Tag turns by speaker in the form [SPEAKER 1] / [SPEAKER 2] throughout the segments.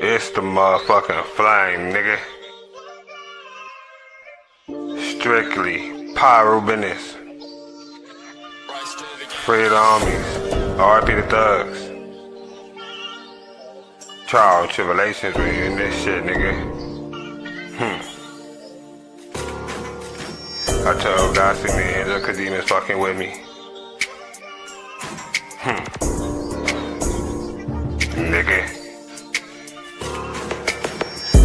[SPEAKER 1] It's the motherfucking flame, nigga. Strictly pyro business. Free the homies. R.I.P. the thugs. Trial and tribulations with you in this shit, nigga. I told God see me angel cause demons fucking with me. Nigga.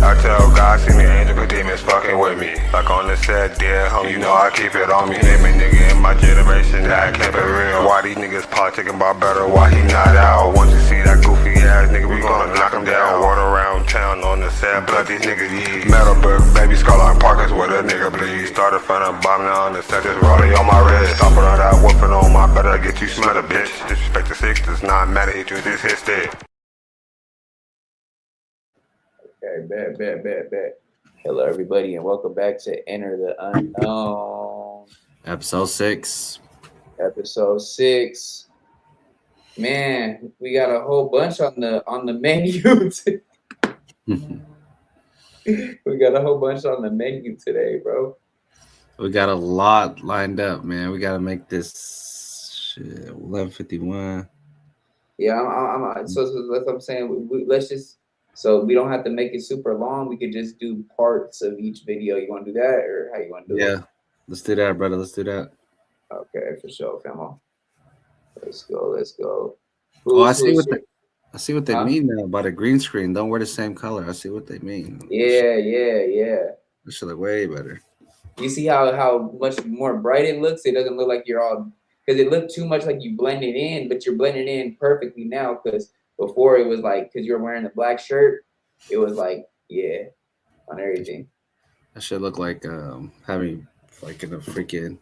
[SPEAKER 1] I tell God see me angel cause demons fucking with me. Like on the set, dead home, you know I keep it on me. Name a nigga in my generation that kept it real. Why these niggas politicking about better, why he not out? Once you see that goofy ass nigga, we gonna knock him down. Water around town on the set, blood these niggas eat. Metal brick, baby skull on Parkers with a nigga bleed. Started from the bottom on the set, just rolling on my wrist. Stomping on that whooping on my better get you smell a bitch. Disrespect the six, does not matter, hit you, this hit stick.
[SPEAKER 2] Okay, bet. Hello, everybody, and welcome back to Enter the Unknown.
[SPEAKER 3] Episode 6.
[SPEAKER 2] Episode 6. Man, we got a whole bunch on the menu. We got a whole bunch on the menu today, bro.
[SPEAKER 3] We got a lot lined up, man. We got to make this shit 11:51.
[SPEAKER 2] Yeah, so that's what I'm saying. Let's just, so we don't have to make it super long. We could just do parts of each video. You want to do that, or how you want to do it?
[SPEAKER 3] Yeah, let's do that, brother. Let's do that.
[SPEAKER 2] Okay, for sure, famo. Let's go.
[SPEAKER 3] I see what they mean now about a green screen. Don't wear the same color. I see what they mean.
[SPEAKER 2] Yeah.
[SPEAKER 3] This should look way better.
[SPEAKER 2] You see how much more bright it looks? It doesn't look like you're all, because it looked too much like you blended in, but you're blending in perfectly now. Because before it was like, because you're wearing the black shirt, it was like, yeah, on everything.
[SPEAKER 3] That should look like having like in a freaking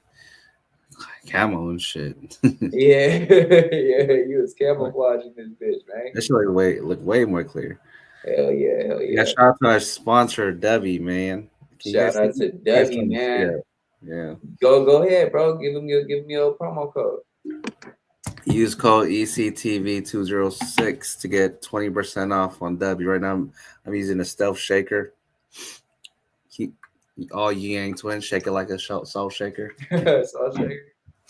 [SPEAKER 3] camo and shit.
[SPEAKER 2] yeah, you was camouflaging this bitch, man.
[SPEAKER 3] That should look way more clear.
[SPEAKER 2] Hell yeah.
[SPEAKER 3] Yeah, shout out to our sponsor, Debbie, man.
[SPEAKER 2] Shout out to Debbie, man.
[SPEAKER 3] Yeah.
[SPEAKER 2] Go ahead, bro. Give me a promo code.
[SPEAKER 3] Use code ECTV206 to get 20% off on Debbie. Right now, I'm using a stealth shaker. Keep all Yang twins, shake it like a salt shaker.
[SPEAKER 2] Salt shaker.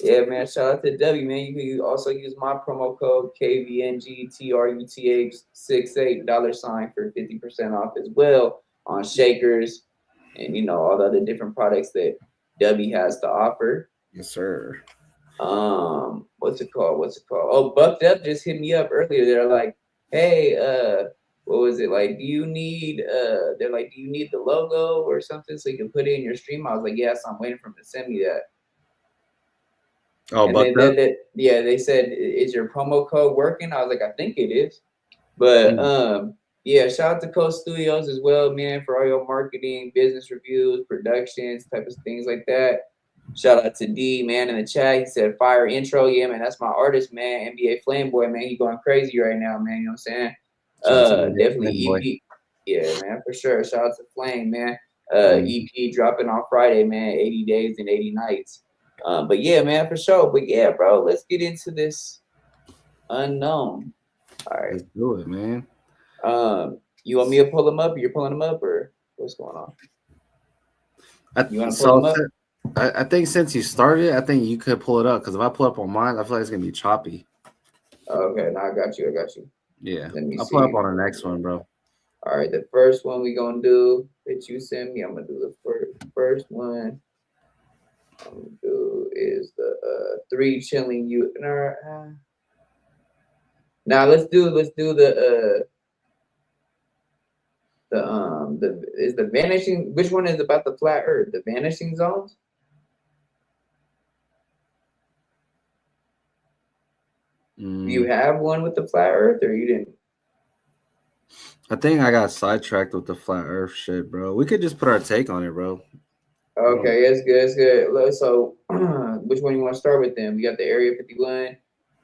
[SPEAKER 2] Yeah, man. Shout out to Debbie, man. You can also use my promo code KVNGTRUTH68 $sign for 50% off as well on shakers and all the other different products that Debbie has to offer.
[SPEAKER 3] Yes, sir.
[SPEAKER 2] What's it called? Oh, Bucked Up just hit me up earlier. They're like, hey, what was it like? Do you need they're like, do you need the logo or something so you can put it in your stream? I was like, yes, I'm waiting for them to send me that.
[SPEAKER 3] Oh, Bucked Up?
[SPEAKER 2] They said, is your promo code working? I was like, I think it is. But yeah, shout out to Coast Studios as well, man, for all your marketing, business reviews, productions, type of things like that. Shout out to D, man, in the chat. He said, fire intro. Yeah, man, that's my artist, man. NBA Flameboy, man. He going crazy right now, man. You know what I'm saying? Definitely EP. Yeah, man, for sure. Shout out to Flame, man. EP dropping on Friday, man. 80 days and 80 nights. But yeah, man, for sure. But yeah, bro, let's get into this unknown. All right.
[SPEAKER 3] Let's do it, man.
[SPEAKER 2] You want me to pull them up? You're pulling them up, or what's going on? You want to pull them up?
[SPEAKER 3] I think since you started, I think you could pull it up, because if I pull up on mine, I feel like it's gonna be choppy.
[SPEAKER 2] Okay, now I got you.
[SPEAKER 3] Yeah, I'll pull up on the next one, bro.
[SPEAKER 2] All right, the first one we gonna do that you send me, I'm gonna do the first one. I'm gonna do is the 3 chilling you. Now let's do the is the vanishing. Which one is about the flat Earth? The vanishing zones. Do you have one with the flat Earth, or you didn't?
[SPEAKER 3] I think I got sidetracked with the flat Earth shit, bro. We could just put our take on it, bro.
[SPEAKER 2] Okay, it's good. So, which one you want to start with? Then we got the Area 51,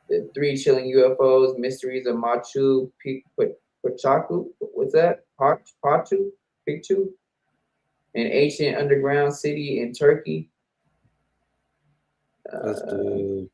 [SPEAKER 2] the 3 chilling UFOs, mysteries of Machu Picchu. What's that? Picchu, an ancient underground city in Turkey.
[SPEAKER 3] Let's do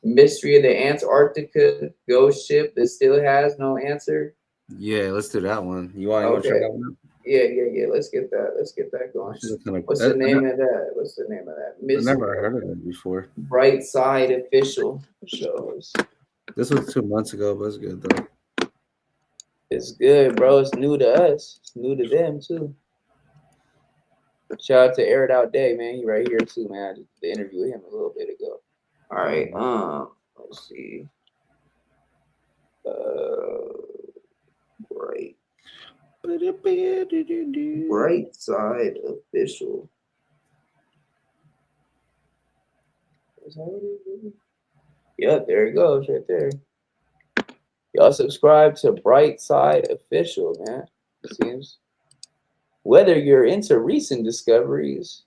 [SPEAKER 2] Mystery of the Antarctica ghost ship that still has no answer.
[SPEAKER 3] Yeah, let's do that one. You want to try
[SPEAKER 2] Okay.
[SPEAKER 3] that one?
[SPEAKER 2] Yeah. Let's get that. Let's get that going. What's the name of that? What's the name of that?
[SPEAKER 3] I never heard of it before.
[SPEAKER 2] Bright Side Official shows.
[SPEAKER 3] This was 2 months ago, but it's good though.
[SPEAKER 2] It's good, bro. It's new to us. It's new to them too. Shout out to Air It Out Day, man. He right here too, man. I did the interview with him a little bit ago. All right. Let's see. Bright. Bright Side Official. Is that what it is? Yep, there it goes, right there. Y'all subscribe to Bright Side Official, man. It seems. Whether you're into recent discoveries,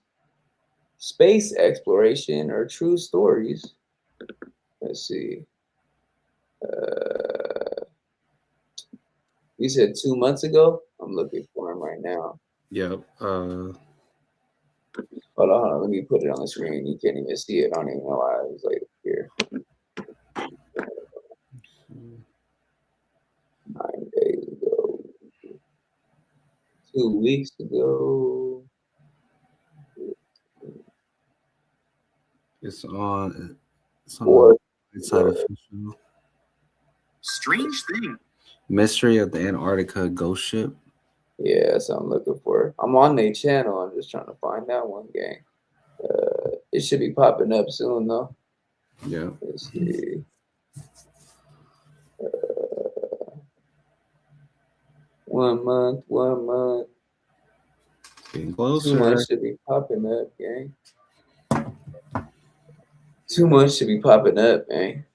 [SPEAKER 2] space exploration, or true stories. Let's see. You said 2 months ago? I'm looking for him right now.
[SPEAKER 3] Yep.
[SPEAKER 2] Hold on. Let me put it on the screen. You can't even see it. I don't even know why I was like here. 9 days ago. 2 weeks ago.
[SPEAKER 3] It's on the inside official.
[SPEAKER 4] Strange thing.
[SPEAKER 3] Mystery of the Antarctica ghost ship.
[SPEAKER 2] Yeah, that's what I'm looking for. I'm on their channel. I'm just trying to find that one gang. It should be popping up soon though.
[SPEAKER 3] Yeah.
[SPEAKER 2] Let's see. 1 month, 1 month.
[SPEAKER 3] Getting closer.
[SPEAKER 2] 2 months should be popping up, gang. 2 months should be popping up, man.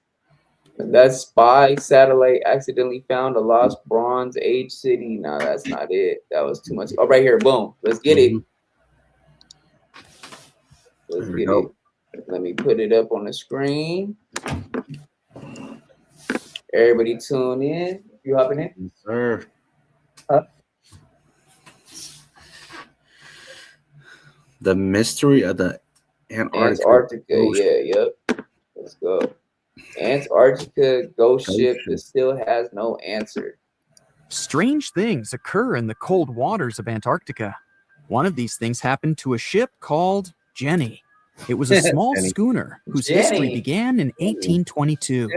[SPEAKER 2] That spy satellite accidentally found a lost Bronze Age city. No, that's not it. That was too much. Oh, right here. Boom. Let's get it. Let's get it. Let me put it up on the screen. Everybody tune in. You hopping in?
[SPEAKER 3] Yes, sir.
[SPEAKER 2] Huh?
[SPEAKER 3] The mystery of the
[SPEAKER 2] Antarctica. Yeah, yep. Let's go. Antarctica ghost ship that still has no answer.
[SPEAKER 4] Strange things occur in the cold waters of Antarctica. One of these things happened to a ship called Jenny. It was a small schooner whose history began in 1822.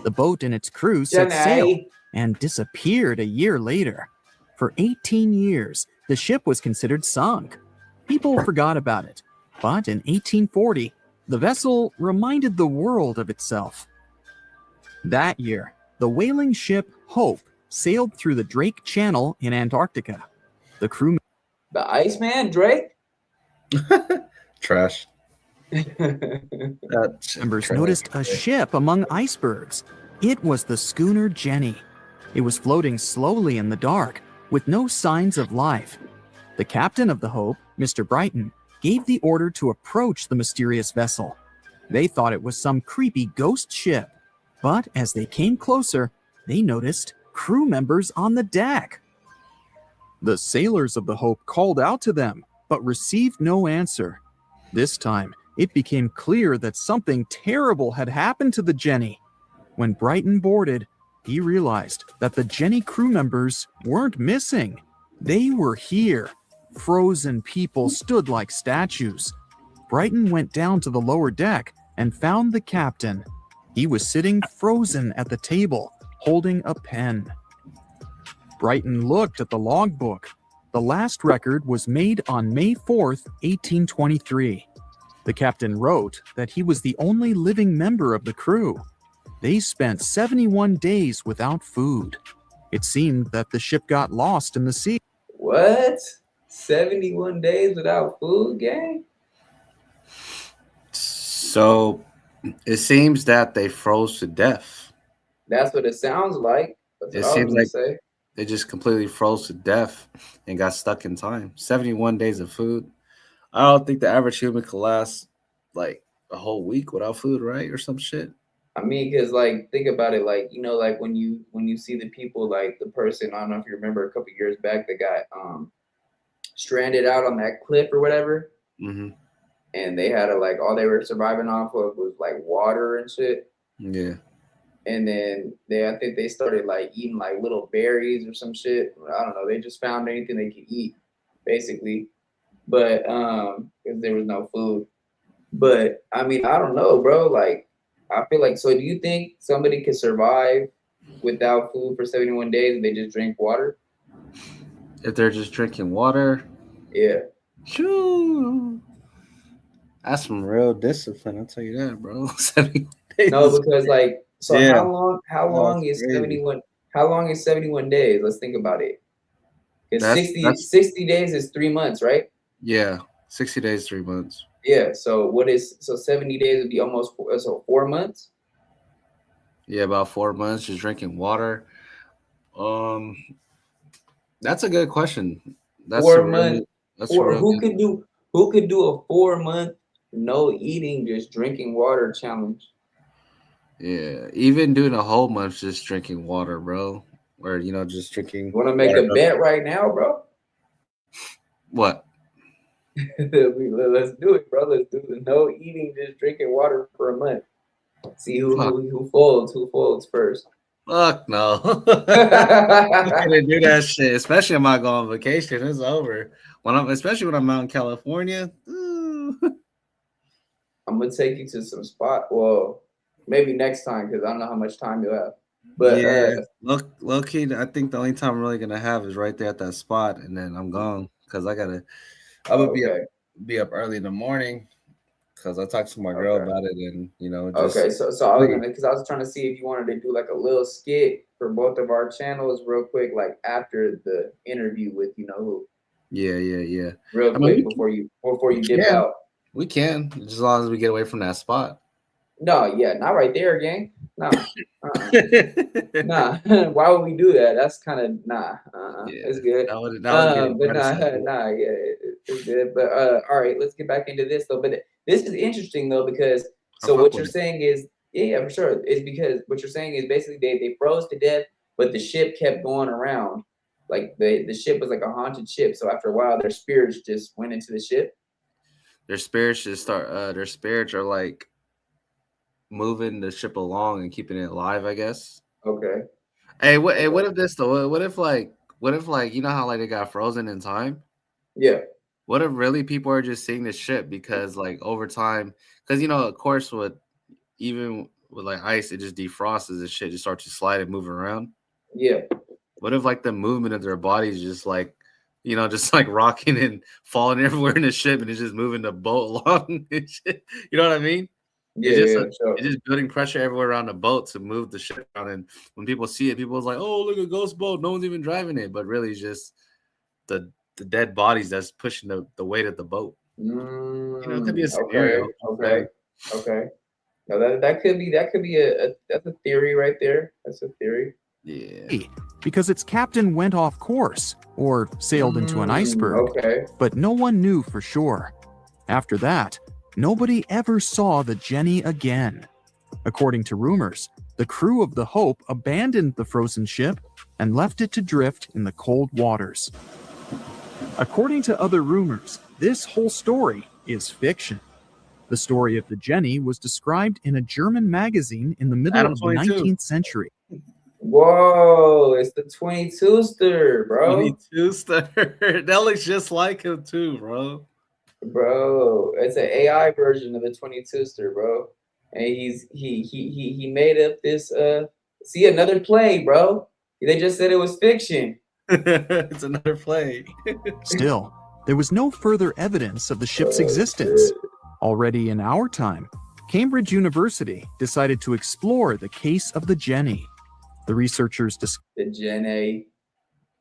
[SPEAKER 4] The boat and its crew set sail and disappeared a year later. For 18 years, the ship was considered sunk. People forgot about it. But in 1840, the vessel reminded the world of itself. That year, the whaling ship Hope sailed through the Drake Channel in Antarctica. The crew...
[SPEAKER 2] The Iceman, Drake?
[SPEAKER 3] Trash.
[SPEAKER 4] Members noticed a ship among icebergs. It was the schooner Jenny. It was floating slowly in the dark, with no signs of life. The captain of the Hope, Mr. Brighton, gave the order to approach the mysterious vessel. They thought it was some creepy ghost ship. But as they came closer, they noticed crew members on the deck. The sailors of the Hope called out to them, but received no answer. This time, it became clear that something terrible had happened to the Jenny. When Brighton boarded, he realized that the Jenny crew members weren't missing. They were here. Frozen people stood like statues. Brighton went down to the lower deck and found the captain. He was sitting frozen at the table, holding a pen. Brighton looked at the logbook. The last record was made on May 4th, 1823. The captain wrote that he was the only living member of the crew. They spent 71 days without food. It seemed that the ship got lost in the sea.
[SPEAKER 2] What? 71 days without food, gang?
[SPEAKER 3] So it seems that they froze to death.
[SPEAKER 2] That's what it sounds like. That's
[SPEAKER 3] It
[SPEAKER 2] what
[SPEAKER 3] seems
[SPEAKER 2] I was
[SPEAKER 3] like
[SPEAKER 2] say.
[SPEAKER 3] they just completely froze to death and got stuck in time. 71 days of food. I don't think the average human could last like a whole week without food, right? Or some shit.
[SPEAKER 2] I mean, because like think about it, like you know, like when you see the people, like the person, I don't know if you remember a couple years back that got stranded out on that cliff or whatever, and they had to like all they were surviving off of was like water and shit.
[SPEAKER 3] Yeah.
[SPEAKER 2] and then I think they started like eating like little berries or some shit. I don't know. They just found anything they could eat, basically. But because there was no food. But I mean, I don't know, bro. Like, I feel like, so do you think somebody could survive without food for 71 days and they just drink water?
[SPEAKER 3] If they're just drinking water,
[SPEAKER 2] Yeah.
[SPEAKER 3] shoo, that's some real discipline. I'll tell you that, bro. 70 days.
[SPEAKER 2] No, because like, so
[SPEAKER 3] Yeah,
[SPEAKER 2] how long
[SPEAKER 3] that's
[SPEAKER 2] is
[SPEAKER 3] crazy.
[SPEAKER 2] 71, how long is 71 days? Let's think about it. Because
[SPEAKER 3] That's
[SPEAKER 2] 60 days is 3 months, right?
[SPEAKER 3] yeah, 60 days, 3 months.
[SPEAKER 2] Yeah. So 70 days would be almost so 4 months?
[SPEAKER 3] Yeah, about 4 months just drinking water. Um, that's a good question. That's a
[SPEAKER 2] 4 months.
[SPEAKER 3] really that's a
[SPEAKER 2] Or
[SPEAKER 3] real good.
[SPEAKER 2] who could do a 4 month no eating, just drinking water challenge?
[SPEAKER 3] Yeah, even doing a whole month just drinking water, bro, or just drinking
[SPEAKER 2] You want to make
[SPEAKER 3] water.
[SPEAKER 2] a bet right now, bro?
[SPEAKER 3] What?
[SPEAKER 2] Let's do it, bro. Let's do the no eating, just drinking water for a month. See
[SPEAKER 3] Fuck,
[SPEAKER 2] who folds. Who folds first?
[SPEAKER 3] fuck no. I
[SPEAKER 2] I'm
[SPEAKER 3] couldn't do that shit, especially when I go on vacation. It's over. Especially when I'm out in California. Ooh.
[SPEAKER 2] gonna take you to some spot. Well, maybe next time because I don't know how much time you have. But
[SPEAKER 3] Yeah, low key. I think the only time I'm really gonna have is right there at that spot, and then I'm gone because I'm gonna
[SPEAKER 2] okay,
[SPEAKER 3] be up early in the morning because I talked to my girl
[SPEAKER 2] okay.
[SPEAKER 3] about it, and just
[SPEAKER 2] Okay, so I was gonna because I was trying to see if you wanted to do like a little skit for both of our channels real quick, like after the interview with you know who,
[SPEAKER 3] yeah, yeah, yeah.
[SPEAKER 2] real
[SPEAKER 3] I mean,
[SPEAKER 2] quick before
[SPEAKER 3] we
[SPEAKER 2] you dip
[SPEAKER 3] can,
[SPEAKER 2] out.
[SPEAKER 3] we can, just as long as we get away from that spot.
[SPEAKER 2] No, yeah, not right there, gang. Nah, nah. Why would we do that? That's kind of nah.
[SPEAKER 3] Yeah,
[SPEAKER 2] It's good.
[SPEAKER 3] that would get
[SPEAKER 2] But nah,
[SPEAKER 3] aggressive.
[SPEAKER 2] nah, yeah, it's good. But all right, let's get back into this though. But this is interesting though because
[SPEAKER 3] I
[SPEAKER 2] so
[SPEAKER 3] fuck
[SPEAKER 2] what you're
[SPEAKER 3] with it.
[SPEAKER 2] saying is yeah, for sure. It's because what you're saying is basically they froze to death, but the ship kept going around. Like the ship was like a haunted ship. So after a while, their spirits just went into the ship.
[SPEAKER 3] Their spirits just start. Their spirits are like moving the ship along and keeping it alive, I guess.
[SPEAKER 2] Okay.
[SPEAKER 3] Hey, what? Hey, what
[SPEAKER 2] Okay.
[SPEAKER 3] if this though? What if you know how like they got frozen in time?
[SPEAKER 2] Yeah.
[SPEAKER 3] What if really people are just seeing the ship because like over time, because of course, even with like ice, it just defrosts and shit just starts to slide and move around.
[SPEAKER 2] Yeah.
[SPEAKER 3] What if like the movement of their bodies just like, just like rocking and falling everywhere in the ship and it's just moving the boat along and shit. You know what I mean?
[SPEAKER 2] Yeah.
[SPEAKER 3] It's just
[SPEAKER 2] Yeah. Sure.
[SPEAKER 3] it's just building pressure everywhere around the boat to move the ship around. And when people see it, people's like, "Oh, look, a ghost boat! No one's even driving it." But really, it's just the dead bodies that's pushing the weight of the boat. It could be a scenario.
[SPEAKER 2] Okay.
[SPEAKER 3] I'm
[SPEAKER 2] Okay.
[SPEAKER 3] saying.
[SPEAKER 2] Okay. No, that could be a that's a theory right there. That's a theory.
[SPEAKER 3] Yeah.
[SPEAKER 4] because its captain went off course or sailed into an iceberg,
[SPEAKER 2] Okay.
[SPEAKER 4] but no one knew for sure. After that, nobody ever saw the Jenny again. According to rumors, the crew of the Hope abandoned the frozen ship and left it to drift in the cold waters. According to other rumors, this whole story is fiction. The story of the Jenny was described in a German magazine in the middle
[SPEAKER 3] Adam
[SPEAKER 4] of the
[SPEAKER 3] 22.
[SPEAKER 4] 19th century.
[SPEAKER 2] Whoa, it's the 22 stir, bro.
[SPEAKER 3] 22 star. That looks just like him too, bro.
[SPEAKER 2] Bro, it's an AI version of the 22 stir, bro. And he made up this see another play, bro. They just said it was fiction.
[SPEAKER 3] It's another play.
[SPEAKER 4] Still, there was no further evidence of the ship's
[SPEAKER 2] Oh
[SPEAKER 4] existence.
[SPEAKER 2] shit.
[SPEAKER 4] Already in our time, Cambridge University decided to explore the case of the Jenny. The researchers
[SPEAKER 2] The Gen A.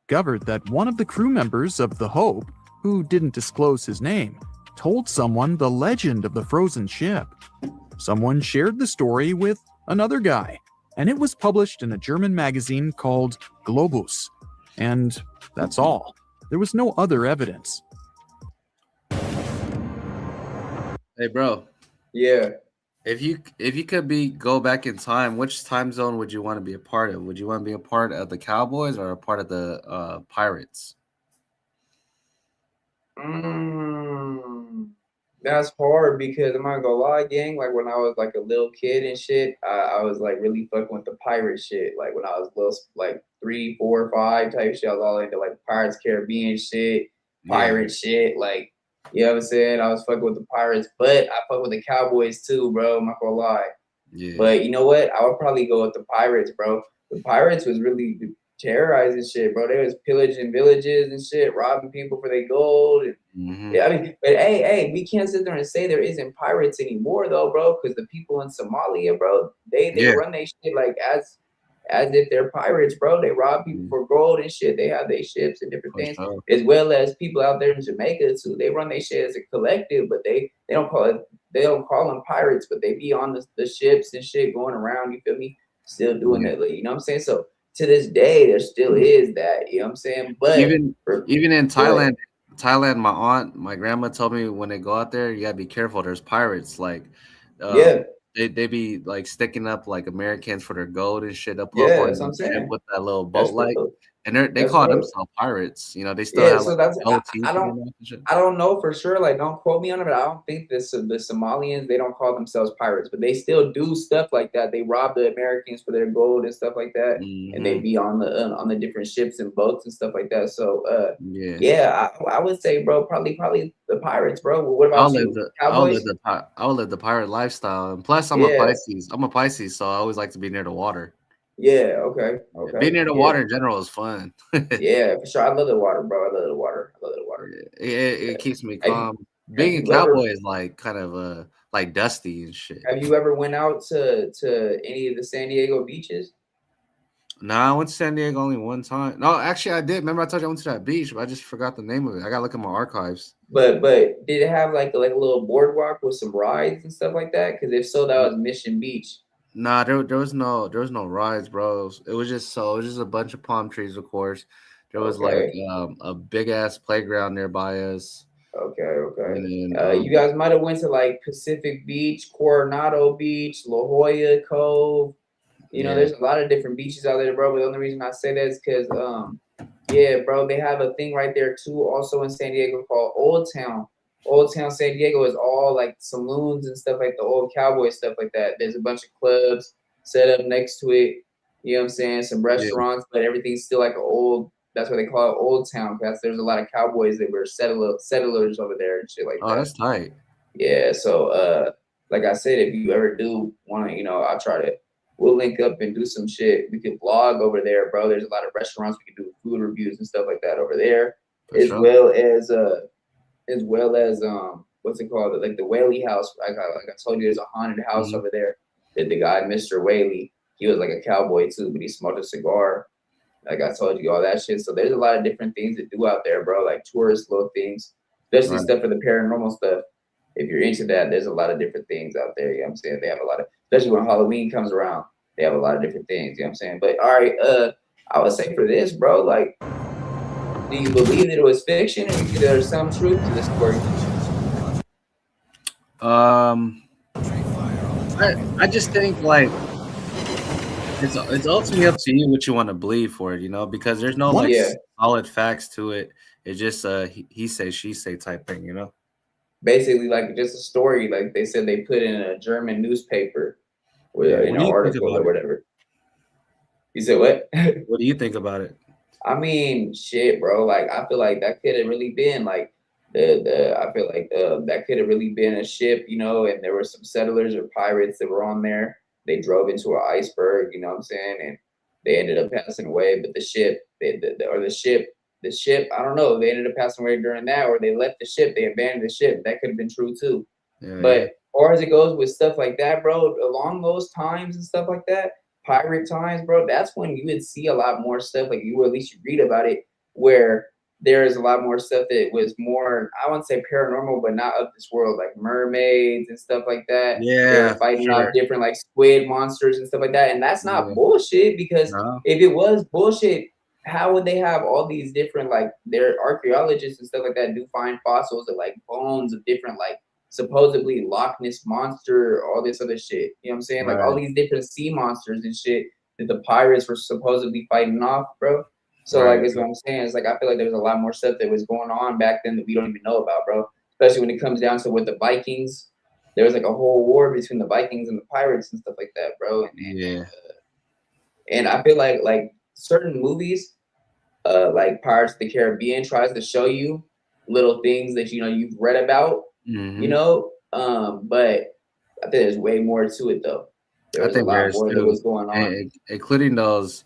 [SPEAKER 4] discovered that one of the crew members of the Hope, who didn't disclose his name, told someone the legend of the frozen ship. Someone shared the story with another guy, and it was published in a German magazine called Globus. And that's all. There was no other evidence.
[SPEAKER 3] Hey, bro.
[SPEAKER 2] Yeah.
[SPEAKER 3] If you could go back in time, which time zone would you want to be a part of? Would you want to be a part of the Cowboys or a part of the Pirates?
[SPEAKER 2] Mm. That's hard because I'm not gonna lie, gang. Like when I was like a little kid and shit, I was like really fucking with the pirate shit. Like when I was little, like 3, 4, 5 type shit. I was all into like Pirates Caribbean shit,
[SPEAKER 3] Yeah,
[SPEAKER 2] pirate shit. Like you know what I'm saying? I was fucking with the pirates, but I fuck with the Cowboys too, bro. I'm not gonna lie.
[SPEAKER 3] yeah,
[SPEAKER 2] But you know what? I would probably go with the Pirates, bro. The Pirates was really terrorizing shit, bro. They was pillaging villages and shit, robbing people for their gold. And,
[SPEAKER 3] hmm,
[SPEAKER 2] yeah, I mean, but hey, we can't sit there and say there isn't pirates anymore, though, bro. Because the people in Somalia, bro, they
[SPEAKER 3] yeah,
[SPEAKER 2] run their shit like as if they're pirates, bro. They rob people
[SPEAKER 3] mm,
[SPEAKER 2] for gold and shit. They have their ships and different
[SPEAKER 3] for
[SPEAKER 2] things,
[SPEAKER 3] sure.
[SPEAKER 2] as well as people out there in Jamaica too. They run their shit as a collective, but they don't call it they don't call them pirates, but they be on the ships and shit going around. You feel me? Still doing
[SPEAKER 3] Yeah.
[SPEAKER 2] that, like, you know what I'm saying? So to this day, there still is that. You know what I'm saying? But
[SPEAKER 3] Even
[SPEAKER 2] for
[SPEAKER 3] even in
[SPEAKER 2] go ahead.
[SPEAKER 3] Thailand, my grandma told me when they go out there, you gotta be careful. There's pirates. Like,
[SPEAKER 2] Yeah,
[SPEAKER 3] they be like sticking up like Americans for their gold and shit. They'll pull up
[SPEAKER 2] yeah,
[SPEAKER 3] on
[SPEAKER 2] that's what
[SPEAKER 3] your
[SPEAKER 2] I'm
[SPEAKER 3] ship
[SPEAKER 2] saying.
[SPEAKER 3] with that little boat
[SPEAKER 2] That's
[SPEAKER 3] like,
[SPEAKER 2] real.
[SPEAKER 3] and they
[SPEAKER 2] That's
[SPEAKER 3] call
[SPEAKER 2] real.
[SPEAKER 3] themselves pirates. You know, they still
[SPEAKER 2] Yeah,
[SPEAKER 3] have
[SPEAKER 2] so
[SPEAKER 3] like
[SPEAKER 2] that's
[SPEAKER 3] gold teeth
[SPEAKER 2] I
[SPEAKER 3] in their
[SPEAKER 2] don't
[SPEAKER 3] mouth and shit.
[SPEAKER 2] I don't know for sure. Like, don't quote me on it, but I don't think the Somalians they don't call themselves pirates, but they still do stuff like that. They rob the Americans for their gold and stuff like that, and they
[SPEAKER 3] Hmm.
[SPEAKER 2] be on the different ships and boats and stuff like that. So,
[SPEAKER 3] Yeah,
[SPEAKER 2] yeah, I would say, bro, probably the pirates, bro. What about you? Cowboys?
[SPEAKER 3] I would live the pirate lifestyle. And plus, I'm a
[SPEAKER 2] Yeah,
[SPEAKER 3] Pisces. I'm a Pisces, so I always like to be near the water.
[SPEAKER 2] yeah, okay,
[SPEAKER 3] Yeah, being
[SPEAKER 2] okay,
[SPEAKER 3] near the
[SPEAKER 2] yeah,
[SPEAKER 3] water in general is fun.
[SPEAKER 2] yeah, for sure. I love the water, bro. I love the water. I love the water.
[SPEAKER 3] It keeps me
[SPEAKER 2] Have you
[SPEAKER 3] calm.
[SPEAKER 2] have
[SPEAKER 3] Being a
[SPEAKER 2] you ever
[SPEAKER 3] cowboy is like kind of like dusty and shit.
[SPEAKER 2] Have you ever went out to any of the San Diego beaches?
[SPEAKER 3] Nah, I went to San Diego only one time. No, actually, I did. Remember, I told you I went to that beach, but I just forgot the name of it. I gotta look at my archives.
[SPEAKER 2] But did it have like a little boardwalk with some rides and stuff like that? Because if so, that was Mission Beach.
[SPEAKER 3] Nah, there was no rides, bro. It was just a bunch of palm trees, of course. There was like
[SPEAKER 2] Okay,
[SPEAKER 3] a big ass playground nearby us,
[SPEAKER 2] okay.
[SPEAKER 3] and then
[SPEAKER 2] You guys might have went to like Pacific Beach, Coronado Beach, La Jolla Cove. You know,
[SPEAKER 3] yeah,
[SPEAKER 2] there's a lot of different beaches out there, bro. But the only reason I say that is because, yeah, bro, they have a thing right there too, also in San Diego called Old Town. Old Town San Diego is all like saloons and stuff like the old cowboy stuff like that. There's a bunch of clubs set up next to it. You know what I'm saying? Some
[SPEAKER 3] yeah.
[SPEAKER 2] restaurants, but everything's still like an old. That's what they call it, Old Town, because there's a lot of cowboys that were settlers over there and shit like
[SPEAKER 3] Oh,
[SPEAKER 2] that.
[SPEAKER 3] that's tight.
[SPEAKER 2] Yeah, so like I said, if you ever do want to, I'll try to we'll link up and do some shit. We could vlog over there, bro. There's a lot of restaurants we can do food reviews and stuff like that over there,
[SPEAKER 3] For
[SPEAKER 2] as
[SPEAKER 3] sure.
[SPEAKER 2] well as what's it called? Like the Whaley House. Like I told you, there's a haunted house
[SPEAKER 3] Hmm.
[SPEAKER 2] over there that the guy, Mr. Whaley, he was like a cowboy too, but he smoked a cigar. Like I told you, all that shit. So there's a lot of different things to do out there, bro. Like tourist little things, especially
[SPEAKER 3] Right.
[SPEAKER 2] stuff for the paranormal stuff. If you're into that, there's a lot of different things out there. You know what I'm saying? They have a lot of, especially when Halloween comes around, they have a lot of different things. You know what I'm saying? But all right, I would say for this, bro, like, do you believe that it was fiction or you think there's some truth to the story?
[SPEAKER 3] Um, I just think like it's ultimately up to you what you want to believe for it, you know, because there's no
[SPEAKER 4] One
[SPEAKER 3] like
[SPEAKER 2] Yeah,
[SPEAKER 3] solid facts to it. It's just he say she say type thing, you know.
[SPEAKER 2] basically, like just a story. Like they said, they put in a German newspaper with
[SPEAKER 3] Yeah.
[SPEAKER 2] in
[SPEAKER 3] What
[SPEAKER 2] an
[SPEAKER 3] do you think
[SPEAKER 2] article
[SPEAKER 3] about
[SPEAKER 2] or
[SPEAKER 3] it?
[SPEAKER 2] whatever. You said what?
[SPEAKER 3] What do you think about it?
[SPEAKER 2] I mean, shit, bro. Like, I feel like that could have really been like the. I feel like that could have really been a ship, and there were some settlers or pirates that were on there. They drove into an iceberg, you know what I'm saying, and they ended up passing away. But the ship, the ship, I don't know. They ended up passing away during that, or they left the ship. They abandoned the ship. That could have been true too.
[SPEAKER 3] Yeah, yeah,
[SPEAKER 2] But or as it goes with stuff like that, bro, along those times and stuff like that, pirate times, bro, that's when you would see a lot more stuff. Like you, or at least you read about it, where there is a lot more stuff that was more, I wouldn't say paranormal, but not of this world, like mermaids and stuff like that. They
[SPEAKER 3] yeah,
[SPEAKER 2] were
[SPEAKER 3] for
[SPEAKER 2] fighting off
[SPEAKER 3] sure.
[SPEAKER 2] different like squid monsters and stuff like that. And that's not
[SPEAKER 3] Yeah,
[SPEAKER 2] bullshit because
[SPEAKER 3] no,
[SPEAKER 2] if it was bullshit, how would they have all these different like their archaeologists and stuff like that do find fossils of like bones of different like supposedly Loch Ness monster, all this other shit. You know what I'm saying? Like all
[SPEAKER 3] right,
[SPEAKER 2] these different sea monsters and shit that the pirates were supposedly fighting off, bro. So
[SPEAKER 3] right,
[SPEAKER 2] like, that's what
[SPEAKER 3] right.
[SPEAKER 2] I'm saying. It's like I feel like there was a lot more stuff that was going on back then that we don't even know about, bro. especially when it comes down to with the Vikings. There was like a whole war between the Vikings and the pirates and stuff like that, bro.
[SPEAKER 3] Yeah.
[SPEAKER 2] And I feel like certain movies, like Pirates of the Caribbean, tries to show you little things that you've read about,
[SPEAKER 3] Mm-hmm.
[SPEAKER 2] But I think there's way more to it though. There
[SPEAKER 3] I
[SPEAKER 2] was a
[SPEAKER 3] think
[SPEAKER 2] lot
[SPEAKER 3] there's
[SPEAKER 2] more that
[SPEAKER 3] too,
[SPEAKER 2] was going on.
[SPEAKER 3] including those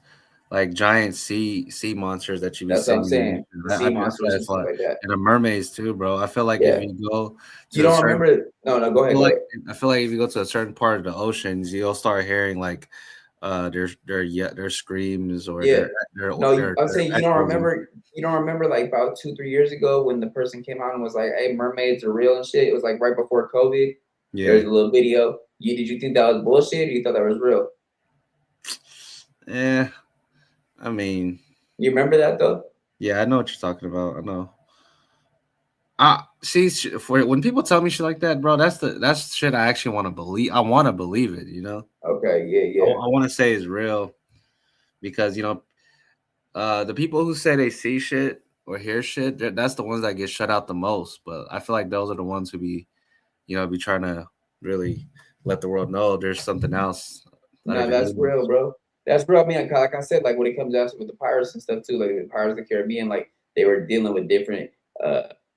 [SPEAKER 3] like giant sea monsters that you be
[SPEAKER 2] That's what I'm
[SPEAKER 3] seeing.
[SPEAKER 2] saying. The
[SPEAKER 3] I
[SPEAKER 2] sea
[SPEAKER 3] think that's why
[SPEAKER 2] monsters and
[SPEAKER 3] it's
[SPEAKER 2] stuff
[SPEAKER 3] like,
[SPEAKER 2] like that.
[SPEAKER 3] and the mermaids too, bro. I feel like if
[SPEAKER 2] Yeah.
[SPEAKER 3] you go
[SPEAKER 2] You
[SPEAKER 3] to a
[SPEAKER 2] don't
[SPEAKER 3] certain,
[SPEAKER 2] remember? No, go ahead. Go ahead.
[SPEAKER 3] I feel like if you go to a certain part of the oceans, you'll start hearing like their screams or
[SPEAKER 2] Yeah. No, I'm
[SPEAKER 3] their
[SPEAKER 2] saying you don't
[SPEAKER 3] echoes.
[SPEAKER 2] remember. You don't remember like about 2-3 years ago when the person came out and was like, "Hey, mermaids are real and shit." It was like right before COVID. There was
[SPEAKER 3] Yeah.
[SPEAKER 2] a little video. Did you think that was bullshit or you thought that was real?
[SPEAKER 3] Yeah. I mean,
[SPEAKER 2] You remember that though?
[SPEAKER 3] yeah, I know what you're talking about. I know. See, for when people tell me shit like that, bro, that's shit I actually want to believe. I want to believe it, you know.
[SPEAKER 2] Okay, yeah.
[SPEAKER 3] I want to say it's real because the people who say they see shit or hear shit, that's the ones that get shut out the most. But I feel like those are the ones who be trying to really let the world know there's something else. Not
[SPEAKER 2] No,
[SPEAKER 3] even
[SPEAKER 2] that's
[SPEAKER 3] humans.
[SPEAKER 2] real, bro. That's real. I mean, like I said, like when it comes down to with the pirates and stuff too, like the Pirates of the Caribbean, like they were dealing with different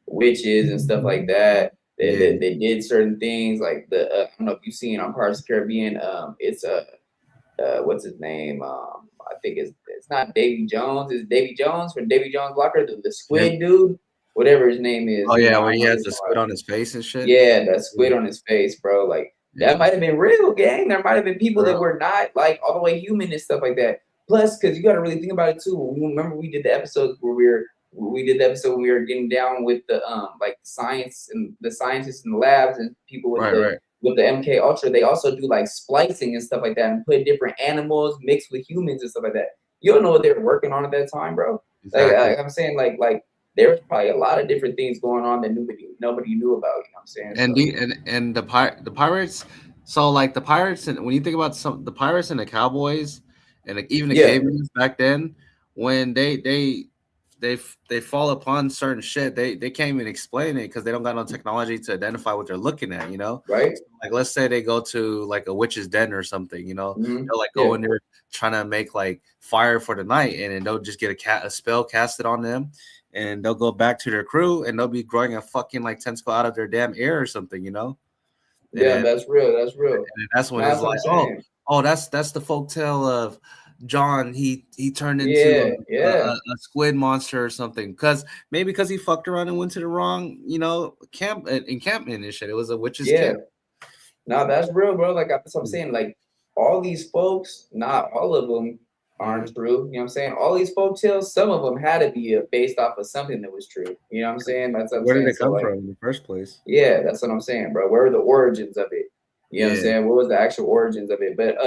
[SPEAKER 2] witches and stuff like that.
[SPEAKER 3] Yeah.
[SPEAKER 2] They did certain things like I don't know if you've seen on Pirates of the Caribbean. It's what's his name? I think it's not Davy Jones. It's Davy Jones from Davy Jones Locker, the
[SPEAKER 3] Yeah.
[SPEAKER 2] squid dude, whatever his name is.
[SPEAKER 3] Oh yeah,
[SPEAKER 2] I
[SPEAKER 3] where he
[SPEAKER 2] don't know
[SPEAKER 3] has
[SPEAKER 2] his
[SPEAKER 3] the
[SPEAKER 2] name.
[SPEAKER 3] squid on his face and shit.
[SPEAKER 2] Yeah, that squid on his face, bro. Like that
[SPEAKER 3] Yeah.
[SPEAKER 2] might have been real, gang. There might have been people that
[SPEAKER 3] Bro.
[SPEAKER 2] were not like all the way human and stuff like that. Plus, because you got to really think about it too. Remember, we did the episodes where we were getting down with the like science and the scientists in the labs and people with
[SPEAKER 3] Right.
[SPEAKER 2] with the MK Ultra. They also do like splicing and stuff like that and put different animals mixed with humans and stuff like that. You don't know what they were working on at that time, bro.
[SPEAKER 3] Exactly.
[SPEAKER 2] Like I'm saying, like there was probably a lot of different things going on that nobody knew about. You know what I'm saying?
[SPEAKER 3] And the pirates. So like the pirates, and when you think about the pirates and the cowboys, and like even the
[SPEAKER 2] Yeah.
[SPEAKER 3] cavemen back then, when they fall upon certain shit, they can't even explain it because they don't got no technology to identify what they're looking at.
[SPEAKER 2] Right.
[SPEAKER 3] So, like let's say they go to like a witch's den or something.
[SPEAKER 2] Mhm.
[SPEAKER 3] They'll like
[SPEAKER 2] Yeah.
[SPEAKER 3] go in there trying to make like fire for the night, and then they'll just get a spell casted on them. And they'll go back to their crew and they'll be growing a fucking like tentacle out of their damn ear or something,
[SPEAKER 2] Yeah,
[SPEAKER 3] And,
[SPEAKER 2] that's real. That's real.
[SPEAKER 3] and that's when
[SPEAKER 2] No,
[SPEAKER 3] it's
[SPEAKER 2] that's what I'm
[SPEAKER 3] like,
[SPEAKER 2] saying.
[SPEAKER 3] that's the folk tale of John. He turned into
[SPEAKER 2] Yeah.
[SPEAKER 3] a squid monster or something. Maybe because he fucked around and went to the wrong, encampment and shit. It was a witch's
[SPEAKER 2] Yeah.
[SPEAKER 3] camp.
[SPEAKER 2] No, that's real, bro. Like that's what I'm saying. Like all these folks, not all of them aren't true. You know what I'm saying? All these folk tales, some of them had to be based off of something that was true. You know what I'm saying? That's what I'm
[SPEAKER 3] Where did
[SPEAKER 2] saying.
[SPEAKER 3] it
[SPEAKER 2] So
[SPEAKER 3] come
[SPEAKER 2] like,
[SPEAKER 3] from in the first place?
[SPEAKER 2] yeah, that's what I'm saying, bro. Where are the origins of it? You know what I'm
[SPEAKER 3] Yeah.
[SPEAKER 2] saying? What was the actual origins of it? But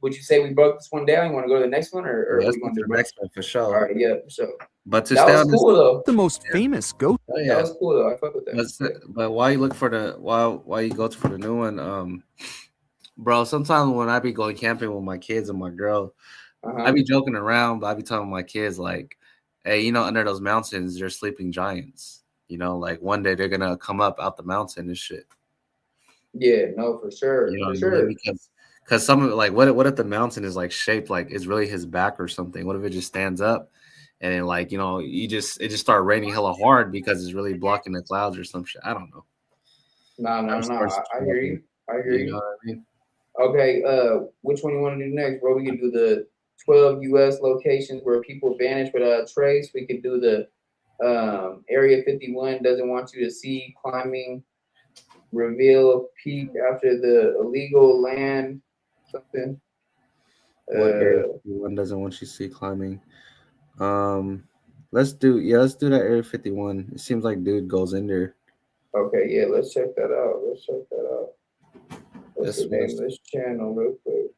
[SPEAKER 2] would you say we broke this one down? You want to go to the next one, or
[SPEAKER 3] Yeah,
[SPEAKER 2] what
[SPEAKER 3] let's
[SPEAKER 2] you
[SPEAKER 3] go
[SPEAKER 2] want
[SPEAKER 3] to
[SPEAKER 2] to do,
[SPEAKER 3] the
[SPEAKER 2] bro?
[SPEAKER 3] next one for sure.
[SPEAKER 2] All right, yeah, for sure.
[SPEAKER 3] But to
[SPEAKER 2] That
[SPEAKER 3] stay
[SPEAKER 2] was
[SPEAKER 3] on this,
[SPEAKER 2] cool though.
[SPEAKER 4] The most famous ghost.
[SPEAKER 3] oh
[SPEAKER 2] That
[SPEAKER 3] yeah.
[SPEAKER 2] was cool though. I fuck with that.
[SPEAKER 3] But while you look for while you go for the new one, bro, sometimes when I be going camping with my kids and my girl, I be joking around, but I be telling my kids like, hey, under those mountains there's sleeping giants. Like one day they're gonna come up out the mountain and shit.
[SPEAKER 2] Yeah, no, for sure,
[SPEAKER 3] You know
[SPEAKER 2] for
[SPEAKER 3] what I
[SPEAKER 2] sure.
[SPEAKER 3] mean? Because some of it, like what if the mountain is like shaped like it's really his back or something? What if it just stands up and then like it just start raining hella hard because it's really blocking the clouds or some shit? I don't know.
[SPEAKER 2] No. I hear you. I hear
[SPEAKER 3] You
[SPEAKER 2] you.
[SPEAKER 3] know what I mean?
[SPEAKER 2] Okay, which one you want to do next, bro? We can do the 12 U.S. locations where people vanish without a trace. We could do the Area 51 doesn't want you to see climbing, reveal peak after the illegal land, something.
[SPEAKER 3] What area one doesn't want you to see climbing? Let's do that Area 51. It seems like dude goes in there.
[SPEAKER 2] Okay, yeah, let's check that out. What's the name of this channel, real quick?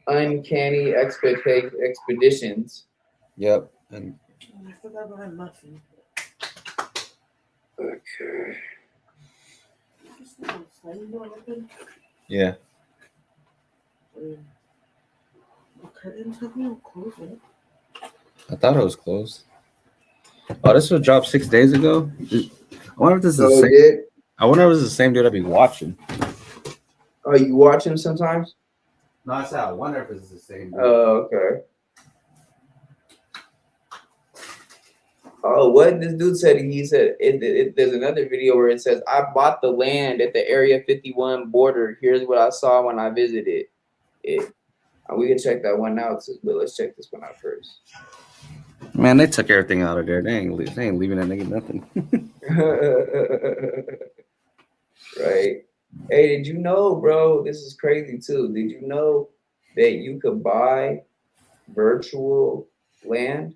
[SPEAKER 2] Uncanny Expeditions.
[SPEAKER 3] Yep. And
[SPEAKER 5] I forgot my muffin.
[SPEAKER 2] Okay.
[SPEAKER 3] yeah.
[SPEAKER 5] Okay, didn't tell me to close it.
[SPEAKER 3] I thought it was closed. Oh, this was dropped 6 days ago. wonder if this is
[SPEAKER 2] So
[SPEAKER 3] the
[SPEAKER 2] it
[SPEAKER 3] same.
[SPEAKER 2] did.
[SPEAKER 3] I wonder if it's the same dude I be watching.
[SPEAKER 2] Oh, you watch him sometimes?
[SPEAKER 3] No, I said I wonder if it's the same dude.
[SPEAKER 2] Oh, okay. Oh, what this dude said? He said there's another video where it says, "I bought the land at the Area 51 border. Here's what I saw when I visited it." We can check that one out, but let's check this one out first.
[SPEAKER 3] Man, they took everything out of there. They ain't leaving that nigga nothing.
[SPEAKER 2] Right. Hey, did you know, bro? This is crazy too. Did you know that you could buy virtual land?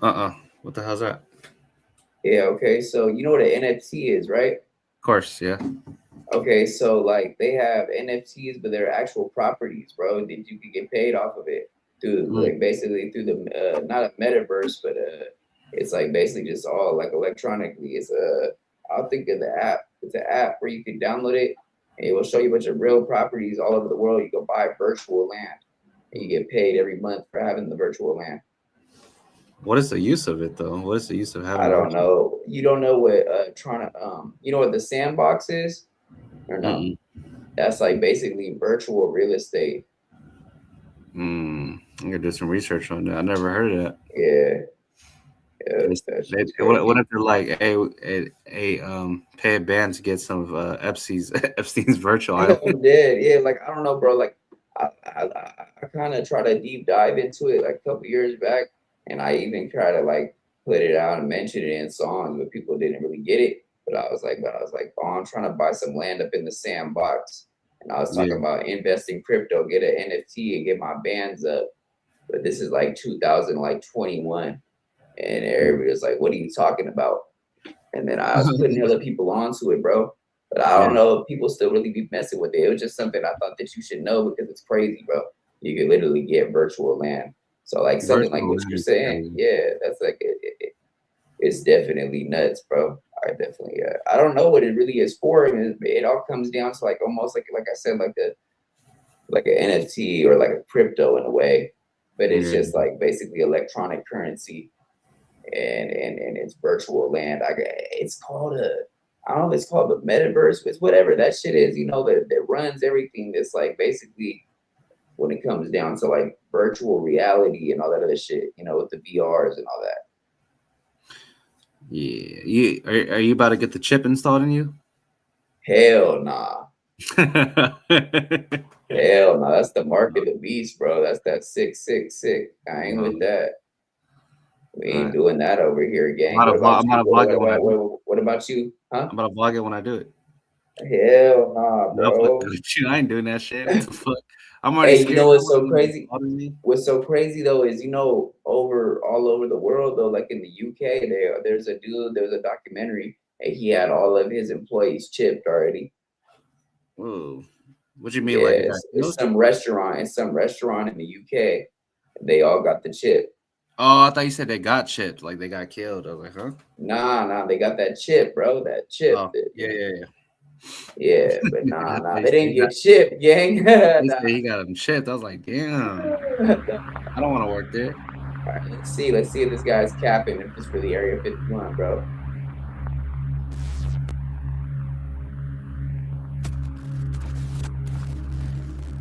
[SPEAKER 3] What the hell's that?
[SPEAKER 2] Yeah, okay. So you know what an NFT is, right?
[SPEAKER 3] Of course, yeah.
[SPEAKER 2] Okay, so like they have NFTs, but they're actual properties, bro, that you can get paid off of it through like basically through the not a metaverse, but it's like basically just all like electronically. It's I'll think of the app. It's an app where you can download it and it will show you a bunch of real properties all over the world. You can buy virtual land and you get paid every month for having the virtual land.
[SPEAKER 3] What is the use of it though? What is the use of having?
[SPEAKER 2] I don't know. You don't know what you know what the sandbox is? Or no? That's like basically virtual real estate.
[SPEAKER 3] I'm gonna do some research on that. I never heard of that.
[SPEAKER 2] Yeah.
[SPEAKER 3] What if they're like, hey, pay a band to get some of Epstein's virtual island?
[SPEAKER 2] I'm dead. Yeah, like I don't know, bro. Like I kind of try to deep dive into it like a couple years back, and I even try to like put it out and mention it in songs, but people didn't really get it. But I was like, oh, I'm trying to buy some land up in the sandbox, and I was talking about investing crypto, get an NFT, and get my bands up. But this is like 2021, and everybody was like, "What are you talking about?" And then I was putting other people onto it, bro. But I don't know if people still really be messing with it. It was just something I thought that you should know because it's crazy, bro. You can literally get virtual land. So like something like what you're saying, yeah, that's like it's definitely nuts, bro. I definitely, I don't know what it really is for. It all comes down to like almost like I said, like an NFT or like a crypto in a way, but it's just like basically electronic currency, and it's virtual land. It's called I don't know if it's called the metaverse, but it's whatever that shit is, you know, that runs everything. That's like basically when it comes down to like virtual reality and all that other shit, you know, with the VRs and all that.
[SPEAKER 3] Yeah, are you about to get the chip installed in you?
[SPEAKER 2] Hell nah. Hell no, that's the mark of the beast, bro. That's that 666. I ain't with that. We ain't doing that over here, gang.
[SPEAKER 3] I'm about to vlog it when I do it.
[SPEAKER 2] What about you? Huh?
[SPEAKER 3] I'm about to vlog it when I do it.
[SPEAKER 2] Hell nah, bro.
[SPEAKER 3] I ain't doing that shit. What the fuck? I'm already
[SPEAKER 2] Hey,
[SPEAKER 3] scared.
[SPEAKER 2] you know what's so crazy? What's so crazy though is, you know, all over the world though, like in the UK, there's a documentary, and he had all of his employees chipped already.
[SPEAKER 3] Whoa. What you mean?
[SPEAKER 2] Yeah,
[SPEAKER 3] like
[SPEAKER 2] it's some restaurant in the UK. They all got the chip.
[SPEAKER 3] Oh, I thought you said they got chipped, like they got killed. I was like, huh?
[SPEAKER 2] Nah, they got that chip, bro. That chip.
[SPEAKER 3] Oh, yeah.
[SPEAKER 2] Yeah, but nah, they didn't get chipped, gang.
[SPEAKER 3] He got them chipped. I was like, damn. I don't want to work there.
[SPEAKER 2] All right, let's see if this guy's capping, if it's really Area 51, bro.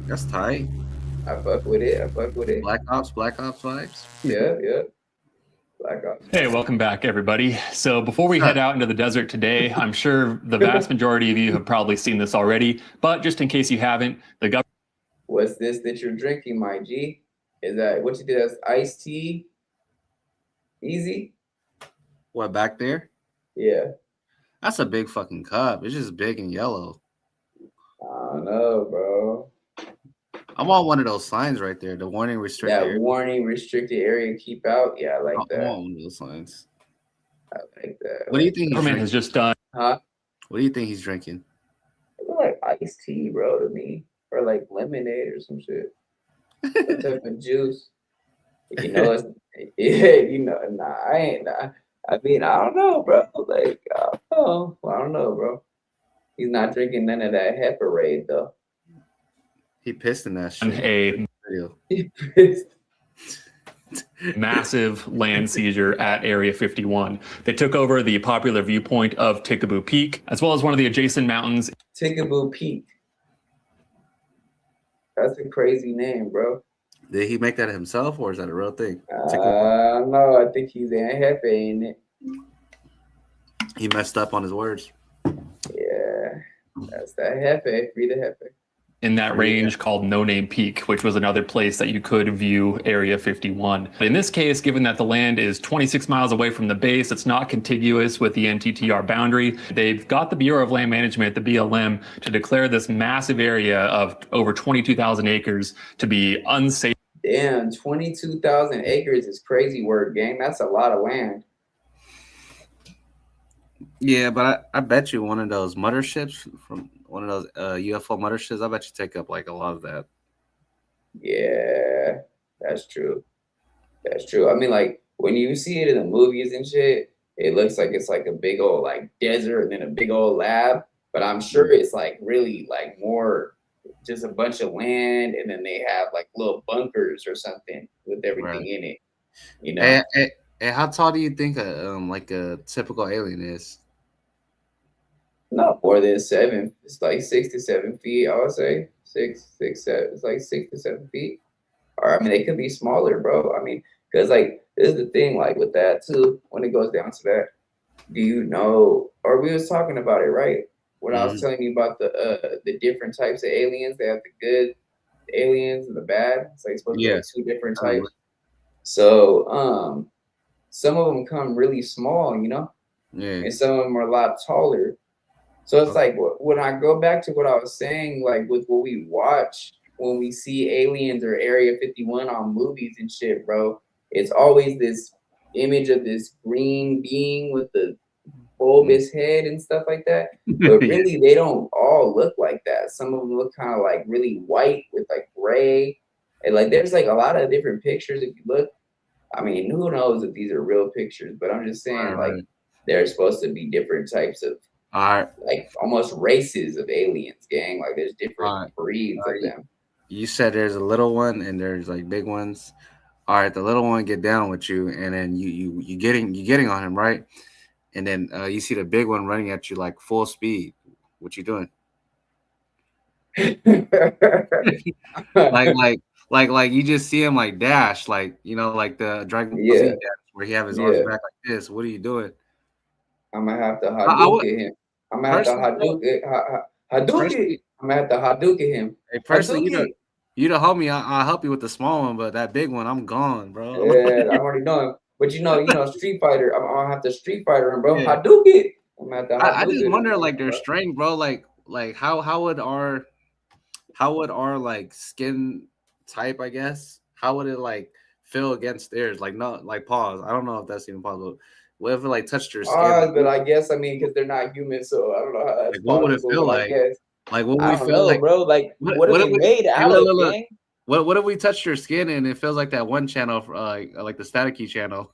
[SPEAKER 3] That's tight.
[SPEAKER 2] I fuck with it.
[SPEAKER 3] Black Ops vibes.
[SPEAKER 2] Yeah. Black Ops.
[SPEAKER 6] Hey, welcome back, everybody. So before we head out into the desert today, I'm sure the vast majority of you have probably seen this already, but just in case you haven't, the government.
[SPEAKER 2] What's this that you're drinking, my G? Is that what you did? That's iced tea? Easy?
[SPEAKER 3] What, back there?
[SPEAKER 2] Yeah.
[SPEAKER 3] That's a big fucking cup. It's just big and yellow.
[SPEAKER 2] I don't know, bro.
[SPEAKER 3] I want one of those signs right there. The warning restricted area.
[SPEAKER 2] Warning restricted area, keep out. Yeah, I like that.
[SPEAKER 3] I want one of those signs.
[SPEAKER 2] I like that.
[SPEAKER 3] What do you think
[SPEAKER 6] the government has just done?
[SPEAKER 2] Huh?
[SPEAKER 3] What do you think he's drinking?
[SPEAKER 2] It look like iced tea, bro, to me. Or like lemonade or some shit. Some type of juice. You know, I ain't. I mean, I don't know, bro. Like, I don't know, bro. He's not drinking none of that Heiferade, though.
[SPEAKER 3] He pissed in that shit.
[SPEAKER 2] He pissed.
[SPEAKER 6] Massive land seizure at Area 51. They took over the popular viewpoint of Tickaboo Peak, as well as one of the adjacent mountains.
[SPEAKER 2] Tickaboo Peak. That's a crazy name, bro.
[SPEAKER 3] Did he make that himself, or is that a real thing?
[SPEAKER 2] No, I think he's Jefe in it.
[SPEAKER 3] He messed up on his words.
[SPEAKER 2] Yeah, that's that Jefe. Free the Jefe.
[SPEAKER 6] In that range called No Name Peak, which was another place that you could view Area 51. In this case, given that the land is 26 miles away from the base, it's not contiguous with the NTTR boundary, they've got the Bureau of Land Management, the BLM, to declare this massive area of over 22,000 acres to be unsafe.
[SPEAKER 2] Damn, 22,000 acres is crazy word, gang. That's a lot of land.
[SPEAKER 3] Yeah, but I bet you one of those motherships from one of those UFO motherships, I bet you take up like a lot of that.
[SPEAKER 2] Yeah, that's true. That's true. I mean, like when you see it in the movies and shit, it looks like it's like a big old like desert and then a big old lab. But I'm sure it's like really like more just a bunch of land, and then they have like little bunkers or something with everything in it. You know.
[SPEAKER 3] And how tall do you think like a typical alien is?
[SPEAKER 2] Not more than 7. It's like 6 to 7 feet. I would say 6, 7. It's like 6 to 7 feet. Or I mean, they could be smaller, bro. I mean, because like this is the thing, like with that too. When it goes down to that, do you know? Or we was talking about it, right? When I was telling you about the different types of aliens, they have the good aliens and the bad. It's like supposed to be like 2 different types. So some of them come really small, you know, and some of them are a lot taller. So it's like when I go back to what I was saying, like with what we watch when we see aliens or Area 51 on movies and shit, bro, it's always this image of this green being with the bulbous head and stuff like that. But really, they don't all look like that. Some of them look kind of like really white with like gray. And like there's like a lot of different pictures if you look. I mean, who knows if these are real pictures, but I'm just saying, like, there's supposed to be different types of, like, almost races of aliens, gang. Like, there's different breeds of them.
[SPEAKER 3] You said there's a little one and there's like big ones. All right, the little one get down with you, and then you getting on him, right? And then you see the big one running at you like full speed. What you doing? like you just see him like dash, like you know, like the Dragon Ball Z dash, where he have his arms back like this. What are you doing?
[SPEAKER 2] I'm gonna have to Hadouken him. I'm gonna have to Hadouken. Hadouken. I'm gonna have to Hadouken him.
[SPEAKER 3] Hey, personally, you the homie. I'll help you with the small one, but that big one, I'm gone, bro.
[SPEAKER 2] Yeah, I already know him. But you know, Street Fighter. I'm gonna have to Street Fighter him, bro. Hadouken. I'm gonna have to Hadouken
[SPEAKER 3] I just wonder,
[SPEAKER 2] him,
[SPEAKER 3] like, their strength, bro. Like how would our like skin type, I guess, how would it like feel against theirs? Like, no, like, pause. I don't know if that's even possible. What if it like touched your skin?
[SPEAKER 2] But I guess because they're not human, so I don't know how that's
[SPEAKER 3] like, what would it feel like? Like, what would we feel like,
[SPEAKER 2] bro? Like, what if we made out of, gang?
[SPEAKER 3] What if we touched your skin and it feels like that one channel, like the staticky channel?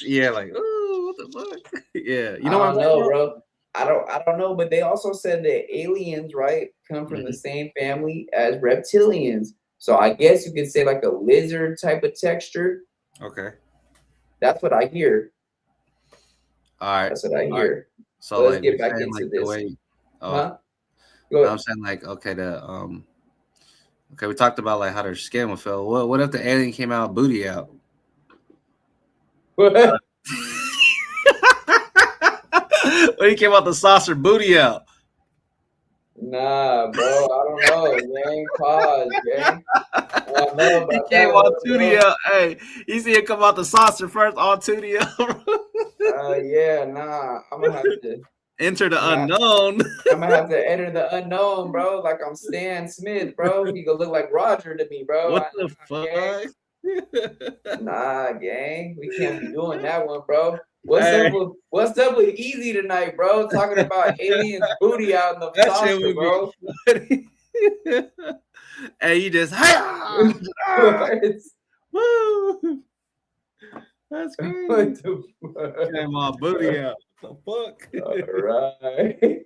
[SPEAKER 3] Yeah, like, oh, what the fuck? Yeah, you know what I'm saying,
[SPEAKER 2] bro? I don't know, but they also said that aliens, right, come from the same family as reptilians. So I guess you could say like a lizard type of texture.
[SPEAKER 3] Okay.
[SPEAKER 2] That's what I hear.
[SPEAKER 3] All right.
[SPEAKER 2] That's what I hear.
[SPEAKER 3] Right. So
[SPEAKER 2] let's get back into this.
[SPEAKER 3] I'm saying like, okay, okay, we talked about like how their skin would feel. What if the alien came out booty out?
[SPEAKER 2] What?
[SPEAKER 3] When he came out the saucer, booty out.
[SPEAKER 2] Nah, bro, I don't know, gang. Pause, gang. I don't know about
[SPEAKER 3] he came
[SPEAKER 2] that,
[SPEAKER 3] on Tootie out. Hey, you see it come out the saucer first on Tootie out.
[SPEAKER 2] Yeah, nah. I'm gonna have to
[SPEAKER 3] enter the unknown.
[SPEAKER 2] I'm gonna have to enter the unknown, bro. Like I'm Stan Smith, bro. He gonna look like Roger to me, bro.
[SPEAKER 3] What the fuck?
[SPEAKER 2] Nah, gang. We can't be doing that one, bro. What's up with Easy tonight, bro? Talking about aliens booty out in the saucer, bro.
[SPEAKER 3] And you just woo. That's crazy.
[SPEAKER 2] What the fuck?
[SPEAKER 3] Came on booty out. What the fuck?
[SPEAKER 2] All right.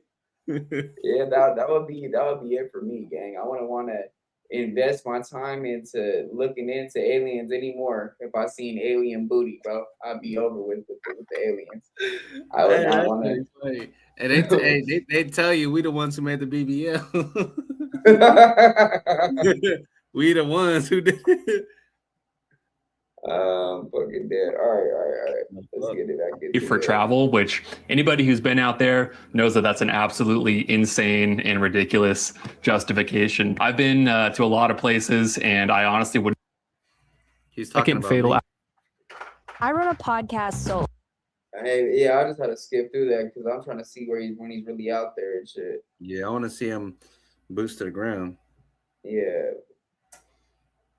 [SPEAKER 2] Yeah, that would be it for me, gang. I wouldn't want to invest my time into looking into aliens anymore. If I seen alien booty, bro, I'd be over with the aliens. I would
[SPEAKER 3] Hey,
[SPEAKER 2] not
[SPEAKER 3] that's
[SPEAKER 2] want
[SPEAKER 3] pretty funny. And
[SPEAKER 2] to.
[SPEAKER 3] they tell you we the ones who made the BBL. We the ones who did it.
[SPEAKER 2] Fucking dead. All right. Let's get it. I get
[SPEAKER 6] For travel, which anybody who's been out there knows that that's an absolutely insane and ridiculous justification. I've been to a lot of places, and I honestly would.
[SPEAKER 3] He's talking about
[SPEAKER 6] fatal.
[SPEAKER 3] me.
[SPEAKER 7] I run a podcast solo.
[SPEAKER 2] Hey, yeah, I just had to skip through that because I'm trying to see when he's really out there and shit.
[SPEAKER 3] Yeah, I want to see him boost to the ground.
[SPEAKER 2] Yeah.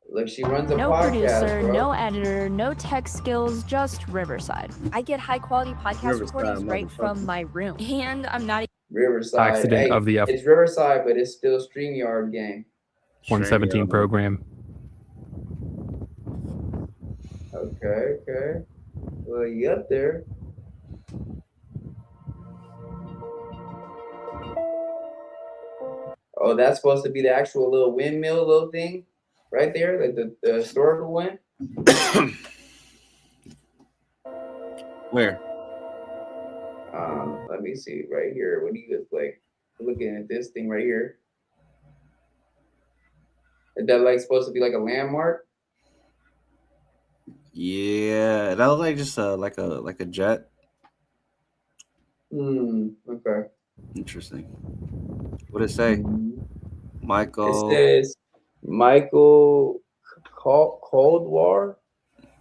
[SPEAKER 2] Look, she runs a
[SPEAKER 7] No
[SPEAKER 2] podcast,
[SPEAKER 7] producer,
[SPEAKER 2] bro.
[SPEAKER 7] no editor, no tech skills, just Riverside. I get high quality podcast
[SPEAKER 3] Riverside,
[SPEAKER 7] recordings right
[SPEAKER 3] motherfucker.
[SPEAKER 7] from my room. And I'm not
[SPEAKER 2] Riverside.
[SPEAKER 6] Accident
[SPEAKER 2] Hey,
[SPEAKER 6] of the
[SPEAKER 2] it's Riverside, but it's still StreamYard game.
[SPEAKER 6] F-117 program.
[SPEAKER 2] Okay. Well, you up there? Oh, that's supposed to be the actual little windmill little thing right there, like the historical one.
[SPEAKER 3] Where?
[SPEAKER 2] Let me see right here. What do you guys like? Looking at this thing right here. Is that like supposed to be like a landmark?
[SPEAKER 3] Yeah, that looked like just like a jet.
[SPEAKER 2] Okay.
[SPEAKER 3] Interesting. What did it say? Michael.
[SPEAKER 2] It says Michael Cold War,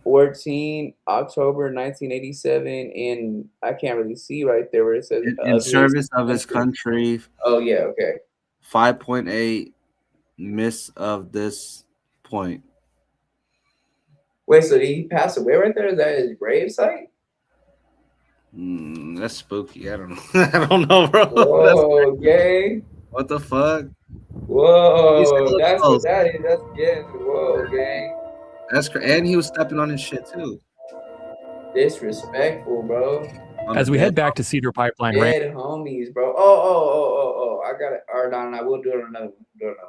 [SPEAKER 2] 14 October 1987, and I can't really see right there where it says
[SPEAKER 3] in service of his country.
[SPEAKER 2] Oh yeah, okay.
[SPEAKER 3] 5.8 miss of this point.
[SPEAKER 2] Wait, so did he pass away right there? Is that his grave site?
[SPEAKER 3] That's spooky. I don't know. I don't know, bro.
[SPEAKER 2] Whoa, gang.
[SPEAKER 3] What the fuck?
[SPEAKER 2] Whoa, that's what that is. That's whoa, gang.
[SPEAKER 3] That's and he was stepping on his shit too.
[SPEAKER 2] Disrespectful, bro.
[SPEAKER 6] As we head back to Cedar Pipeline
[SPEAKER 2] Dead homies, bro. Oh. I got it. Or no, we'll do it on another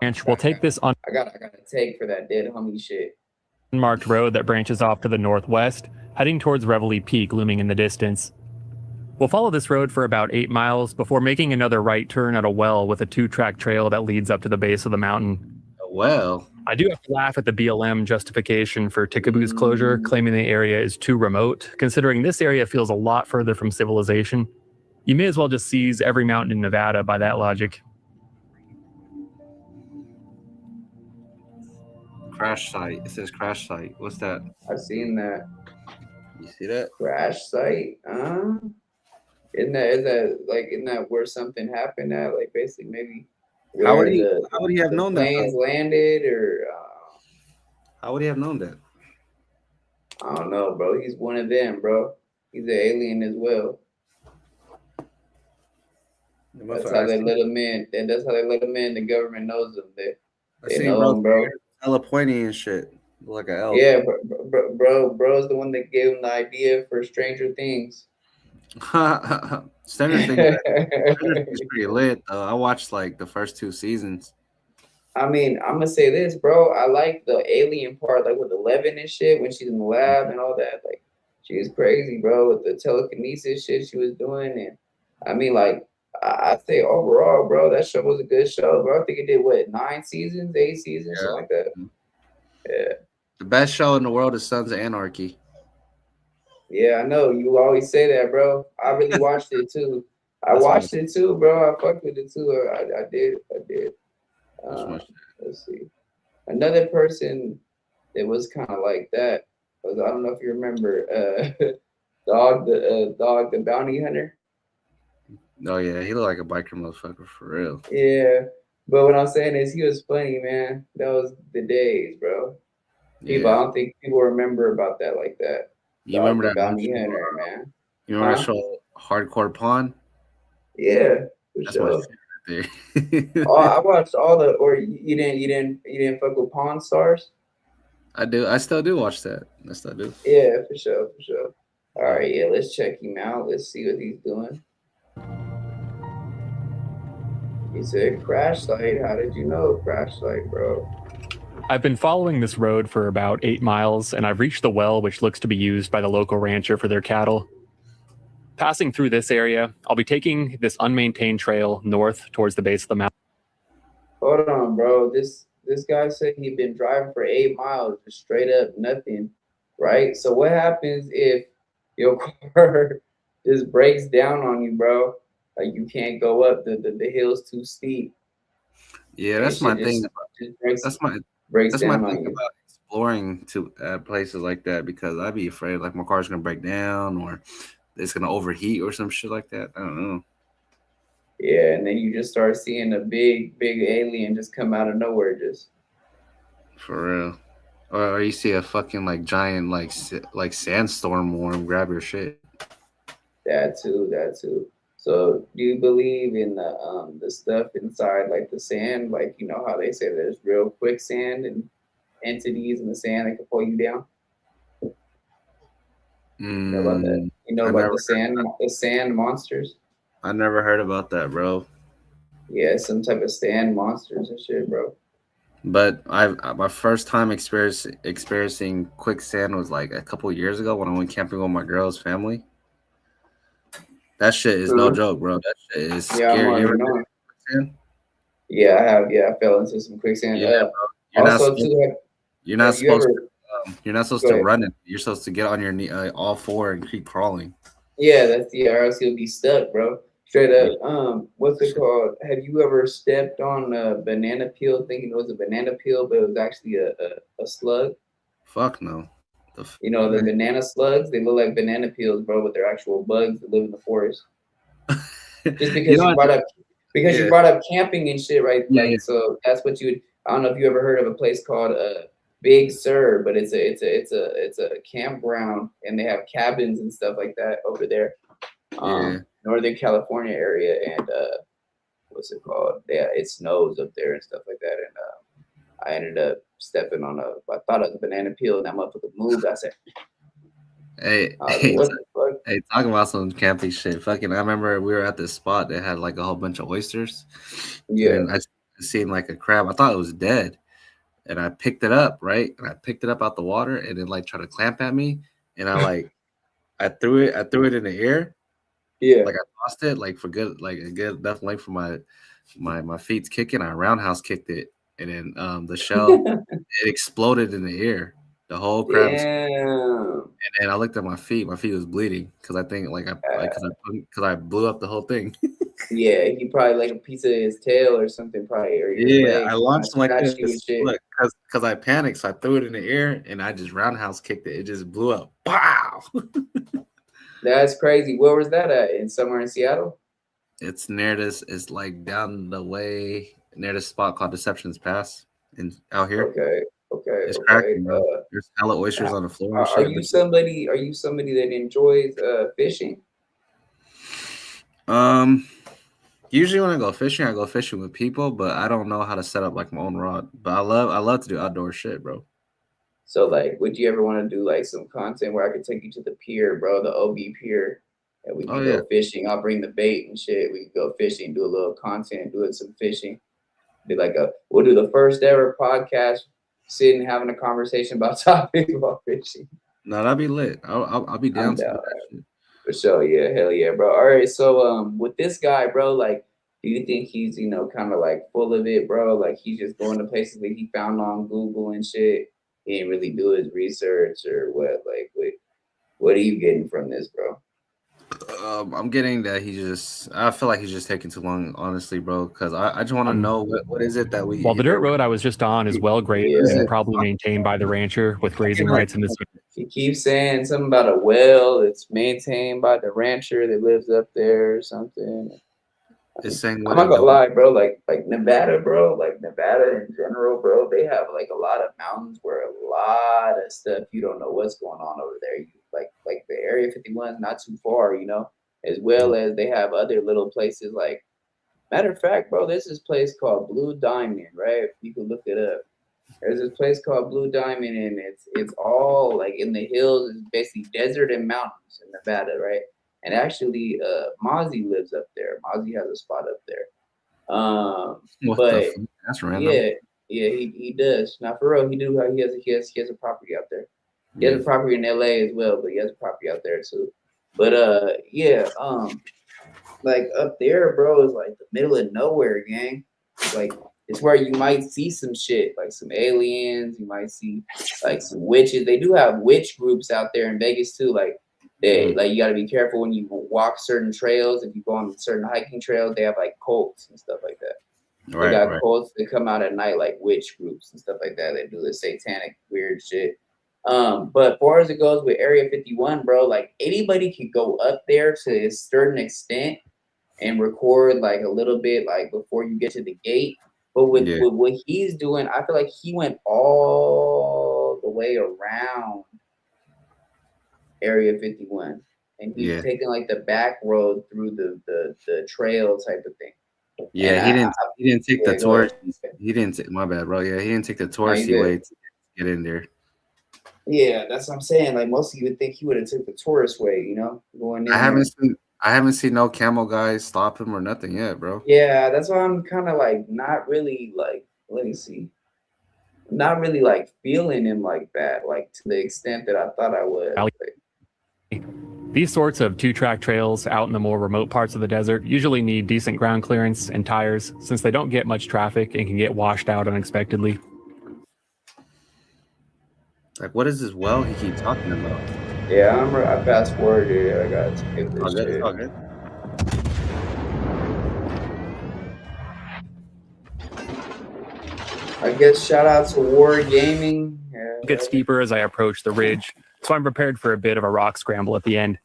[SPEAKER 6] Ranch, we'll take this on.
[SPEAKER 2] I got a take for that dead homie shit.
[SPEAKER 6] Unmarked road that branches off to the northwest, heading towards Reveille Peak looming in the distance. We'll follow this road for about 8 miles before making another right turn at a well with a 2-track trail that leads up to the base of the mountain.
[SPEAKER 3] A well?
[SPEAKER 6] I do have to laugh at the BLM justification for Tikaboo's closure, claiming the area is too remote, considering this area feels a lot further from civilization. You may as well just seize every mountain in Nevada by that logic.
[SPEAKER 3] Crash site. It says crash site. What's that?
[SPEAKER 2] I've seen that.
[SPEAKER 3] You see that?
[SPEAKER 2] Crash site? Isn't that where something happened at? Like basically maybe
[SPEAKER 3] How would he have known that?
[SPEAKER 2] Planes landed or
[SPEAKER 3] How would he have known that?
[SPEAKER 2] I don't know, bro. He's one of them, bro. He's an alien as well. That's how they let him in. And that's how they let him in. The government knows them. They know him, bro.
[SPEAKER 3] Hella pointy and shit. Like an elf.
[SPEAKER 2] Yeah, bro's the one that gave him the idea for Stranger Things.
[SPEAKER 3] Stranger Things is pretty lit though. I watched like the first 2 seasons.
[SPEAKER 2] I mean, I'm gonna say this, bro. I like the alien part, like with 11 and shit when she's in the lab and all that. Like, she was crazy, bro, with the telekinesis shit she was doing. And I mean, like, I say overall, bro, that show was a good show, bro. I think it did what 9 seasons, 8 seasons, something like that. Yeah.
[SPEAKER 3] The best show in the world is Sons of Anarchy.
[SPEAKER 2] Yeah, I know. You always say that, bro. I really watched it too. I watched it too, bro. I fucked with it too. I did. Let's see. Another person that was kind of like that was, I don't know if you remember, Dog the Bounty Hunter.
[SPEAKER 3] Oh yeah, he looked like a biker motherfucker for real.
[SPEAKER 2] Yeah, but what I'm saying is he was funny, man. That was the days, bro. People, I don't think people remember about that like that.
[SPEAKER 3] You remember that
[SPEAKER 2] Bounty Hunter, man?
[SPEAKER 3] You remember that show Hardcore Pawn?
[SPEAKER 2] Yeah, for
[SPEAKER 3] That's
[SPEAKER 2] sure.
[SPEAKER 3] my favorite there.
[SPEAKER 2] I watched all the. Or you didn't fuck with Pawn Stars?
[SPEAKER 3] I do. I still do watch that. I still do.
[SPEAKER 2] Yeah, for sure. All right, yeah. Let's check him out. Let's see what he's doing. He said crash site. How did you know crash site, bro?
[SPEAKER 6] I've been following this road for about 8 miles, and I've reached the well, which looks to be used by the local rancher for their cattle. Passing through this area, I'll be taking this unmaintained trail north towards the base of the mountain.
[SPEAKER 2] Hold on, bro. This guy said he'd been driving for 8 miles, just straight up nothing, right? So what happens if your car just breaks down on you, bro? Like you can't go up, the hill's too steep.
[SPEAKER 3] Yeah,
[SPEAKER 2] And
[SPEAKER 3] that's
[SPEAKER 2] shit
[SPEAKER 3] my thing.
[SPEAKER 2] just breaks
[SPEAKER 3] That's my
[SPEAKER 2] breaks
[SPEAKER 3] my
[SPEAKER 2] down on
[SPEAKER 3] thing
[SPEAKER 2] you.
[SPEAKER 3] about exploring to places like that, because I'd be afraid like my car's gonna break down or it's gonna overheat or some shit like that. I don't know.
[SPEAKER 2] Yeah, and then you just start seeing a big alien just come out of nowhere, just
[SPEAKER 3] For real. Or you see a fucking like giant like sandstorm worm grab your shit.
[SPEAKER 2] that too, that too. So do you believe in the stuff inside like the sand, like you know how they say there's real quicksand and entities in the sand that can pull you down? You know about that?
[SPEAKER 3] Mm,
[SPEAKER 2] You know
[SPEAKER 3] I
[SPEAKER 2] about
[SPEAKER 3] never
[SPEAKER 2] the sand monsters?
[SPEAKER 3] I never heard about that, bro.
[SPEAKER 2] Yeah, some type of sand monsters and shit, bro.
[SPEAKER 3] But my first time experiencing quicksand was like a couple years ago when I went camping with my girl's family. That shit is no
[SPEAKER 2] True.
[SPEAKER 3] joke, bro. That shit is
[SPEAKER 2] Yeah, I'm
[SPEAKER 3] scary. You
[SPEAKER 2] already
[SPEAKER 3] ever been
[SPEAKER 2] knowing.
[SPEAKER 3] in quicksand?
[SPEAKER 2] Yeah, I have. Yeah, I fell into some quicksand.
[SPEAKER 3] Yeah, bro. You're not
[SPEAKER 2] Also
[SPEAKER 3] supposed
[SPEAKER 2] too,
[SPEAKER 3] you're not
[SPEAKER 2] have you
[SPEAKER 3] supposed
[SPEAKER 2] ever?
[SPEAKER 3] you're not supposed
[SPEAKER 2] Go
[SPEAKER 3] to
[SPEAKER 2] ahead.
[SPEAKER 3] run it. You're supposed to get on your knee all four and keep crawling.
[SPEAKER 2] Yeah, that's or else you'll be stuck, bro. Straight
[SPEAKER 3] Yeah.
[SPEAKER 2] up. What's it called? Have you ever stepped on a banana peel thinking it was a banana peel, but it was actually a slug?
[SPEAKER 3] Fuck no.
[SPEAKER 2] You know, the banana slugs, they look like banana peels, bro, but they're actual bugs that live in the forest. Just
[SPEAKER 3] You
[SPEAKER 2] because
[SPEAKER 3] know
[SPEAKER 2] you
[SPEAKER 3] what?
[SPEAKER 2] brought up
[SPEAKER 3] Yeah.
[SPEAKER 2] camping and shit, right?
[SPEAKER 3] Yeah,
[SPEAKER 2] Like
[SPEAKER 3] yeah.
[SPEAKER 2] so that's what you would I don't know if you ever heard of a place called Big Sur, but it's a campground and they have cabins and stuff like that over there.
[SPEAKER 3] Yeah.
[SPEAKER 2] Northern California area, and what's it called? Yeah, it snows up there and stuff like that. And I ended up stepping on I thought it was a banana peel, and that motherfucker moved. I said,
[SPEAKER 3] Hey,
[SPEAKER 2] I was like, what the fuck?
[SPEAKER 3] hey, talking about some camping shit. Fucking, I remember we were at this spot that had like a whole bunch of oysters,
[SPEAKER 2] Yeah.
[SPEAKER 3] and I seen like a crab. I thought it was dead, and I picked it up, right? And I picked it up out the water, and it like tried to clamp at me, and I threw it in the air,
[SPEAKER 2] Yeah.
[SPEAKER 3] like I lost it, like for good, like a good enough length for my feet's kicking. I roundhouse kicked it, and then the shell it exploded in the air. The whole crab,
[SPEAKER 2] Damn.
[SPEAKER 3] and then I looked at my feet. My feet was bleeding because I think like because I blew up the whole thing.
[SPEAKER 2] Yeah, he probably like a piece of his tail or something, probably, or your
[SPEAKER 3] Yeah,
[SPEAKER 2] leg.
[SPEAKER 3] I launched like
[SPEAKER 2] Scratched you and
[SPEAKER 3] this.
[SPEAKER 2] shit.
[SPEAKER 3] Look, because I panicked, so I threw it in the air and I just roundhouse kicked it. It just blew up. Wow!
[SPEAKER 2] That's crazy. Where was that at? Somewhere in Seattle?
[SPEAKER 3] It's near this. It's like down the way near this spot called Deception's Pass, and out here.
[SPEAKER 2] Okay. Okay.
[SPEAKER 3] It's
[SPEAKER 2] Okay.
[SPEAKER 3] cracking, bro. There's hella oysters on the floor and
[SPEAKER 2] Are
[SPEAKER 3] shit.
[SPEAKER 2] you somebody? Are you somebody that enjoys fishing?
[SPEAKER 3] Usually when I go fishing with people, but I don't know how to set up like my own rod. But I love to do outdoor shit, bro.
[SPEAKER 2] So like, would you ever want to do like some content where I could take you to the pier, bro, the OB pier, and we
[SPEAKER 3] Oh
[SPEAKER 2] can
[SPEAKER 3] yeah.
[SPEAKER 2] go fishing? I'll bring the bait and shit. We can go fishing, do a little content, do some fishing. We'll do the first ever podcast, sitting having a conversation about topics about fishing.
[SPEAKER 3] No, that'd be lit. I'll be down
[SPEAKER 2] I'm
[SPEAKER 3] to do
[SPEAKER 2] down.
[SPEAKER 3] that shit.
[SPEAKER 2] For sure, yeah, hell yeah, bro. All right, so with this guy, bro, like, do you think he's kind of like full of it, bro? Like he's just going to places that he found on Google and shit. He didn't really do his research or what? Like, what are you getting from this, bro?
[SPEAKER 3] I'm getting that I feel like he's just taking too long, honestly, bro. Because I just want to know what is it that we.
[SPEAKER 6] Well, the dirt road I was just on is well graded
[SPEAKER 2] Yeah.
[SPEAKER 6] and probably maintained by the rancher with grazing rights in this.
[SPEAKER 2] He keeps saying something about a well that's maintained by the rancher that lives up there or something.
[SPEAKER 3] It's saying
[SPEAKER 2] I'm
[SPEAKER 3] what
[SPEAKER 2] not
[SPEAKER 3] it
[SPEAKER 2] gonna
[SPEAKER 3] don't.
[SPEAKER 2] lie, bro. Like Nevada, bro. Like Nevada in general, bro. They have like a lot of mountains where a lot of stuff you don't know what's going on over there. Like the Area 51 is not too far, as well as they have other little places. Like matter of fact, bro, there's this place called Blue Diamond, right? You can look it up. There's this place called Blue Diamond, and it's all like in the hills. It's basically desert and mountains in Nevada, right? And actually, Mozzie lives up there. Mozzie has a spot up there.
[SPEAKER 3] What the
[SPEAKER 2] But
[SPEAKER 3] fuck? That's random.
[SPEAKER 2] Yeah, he does. Now for real, he do. He has a property out there. He has a property in LA as well, but he has a property out there too. But yeah, like up there, bro, is like the middle of nowhere, gang. Like it's where you might see some shit, like some aliens. You might see like some witches. They do have witch groups out there in Vegas too. Like like you got to be careful when you walk certain trails. If you go on certain hiking trails, they have like cults and stuff like that. They got cults that come out at night, like witch groups and stuff like that. They do this satanic weird shit. But far as it goes with Area 51, bro, like anybody could go up there to a certain extent and record like a little bit, like before you get to the gate. But with what he's doing, I feel like he went all the way around Area 51, and he's taking like the back road through the trail type of thing.
[SPEAKER 3] Yeah, he didn't take the tourist. He didn't take, my bad, bro. Yeah, he didn't take the touristy way to get in there.
[SPEAKER 2] Yeah, that's what I'm saying. Like most of you would think he would have took the tourist way, you know, going in.
[SPEAKER 3] I haven't seen no camel guys stop him or nothing yet, bro.
[SPEAKER 2] Yeah, that's why I'm kind of like not really like, let me see, not really like feeling him like that, like to the extent that I thought I would.
[SPEAKER 6] These sorts of two-track trails out in the more remote parts of the desert usually need decent ground clearance and tires, since they don't get much traffic and can get washed out unexpectedly.
[SPEAKER 3] Like, what is this well he keeps talking about?
[SPEAKER 2] Yeah, I fast forwarded it. I got to skip this shit.
[SPEAKER 3] Okay.
[SPEAKER 2] I guess shout out to War Gaming. Yeah.
[SPEAKER 6] It gets steeper as I approach the ridge, so I'm prepared for a bit of a rock scramble at the end.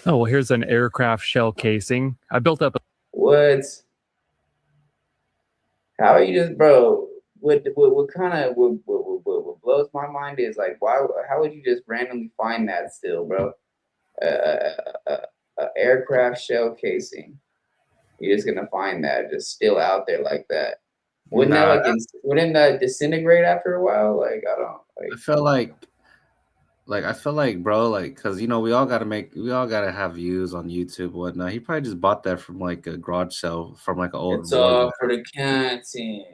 [SPEAKER 6] Oh, well, here's an aircraft shell casing. I built up
[SPEAKER 2] What? How are you just, bro? What kind of what blows my mind is like, why? How would you just randomly find that still, bro? Aircraft shell casing. You're just gonna find that just still out there like that. Wouldn't that disintegrate after a while? Like I don't. Like,
[SPEAKER 3] I feel like, bro, like, cause you know we all gotta have views on YouTube and whatnot. He probably just bought that from like a garage sale from like an old.
[SPEAKER 2] It's all for the content.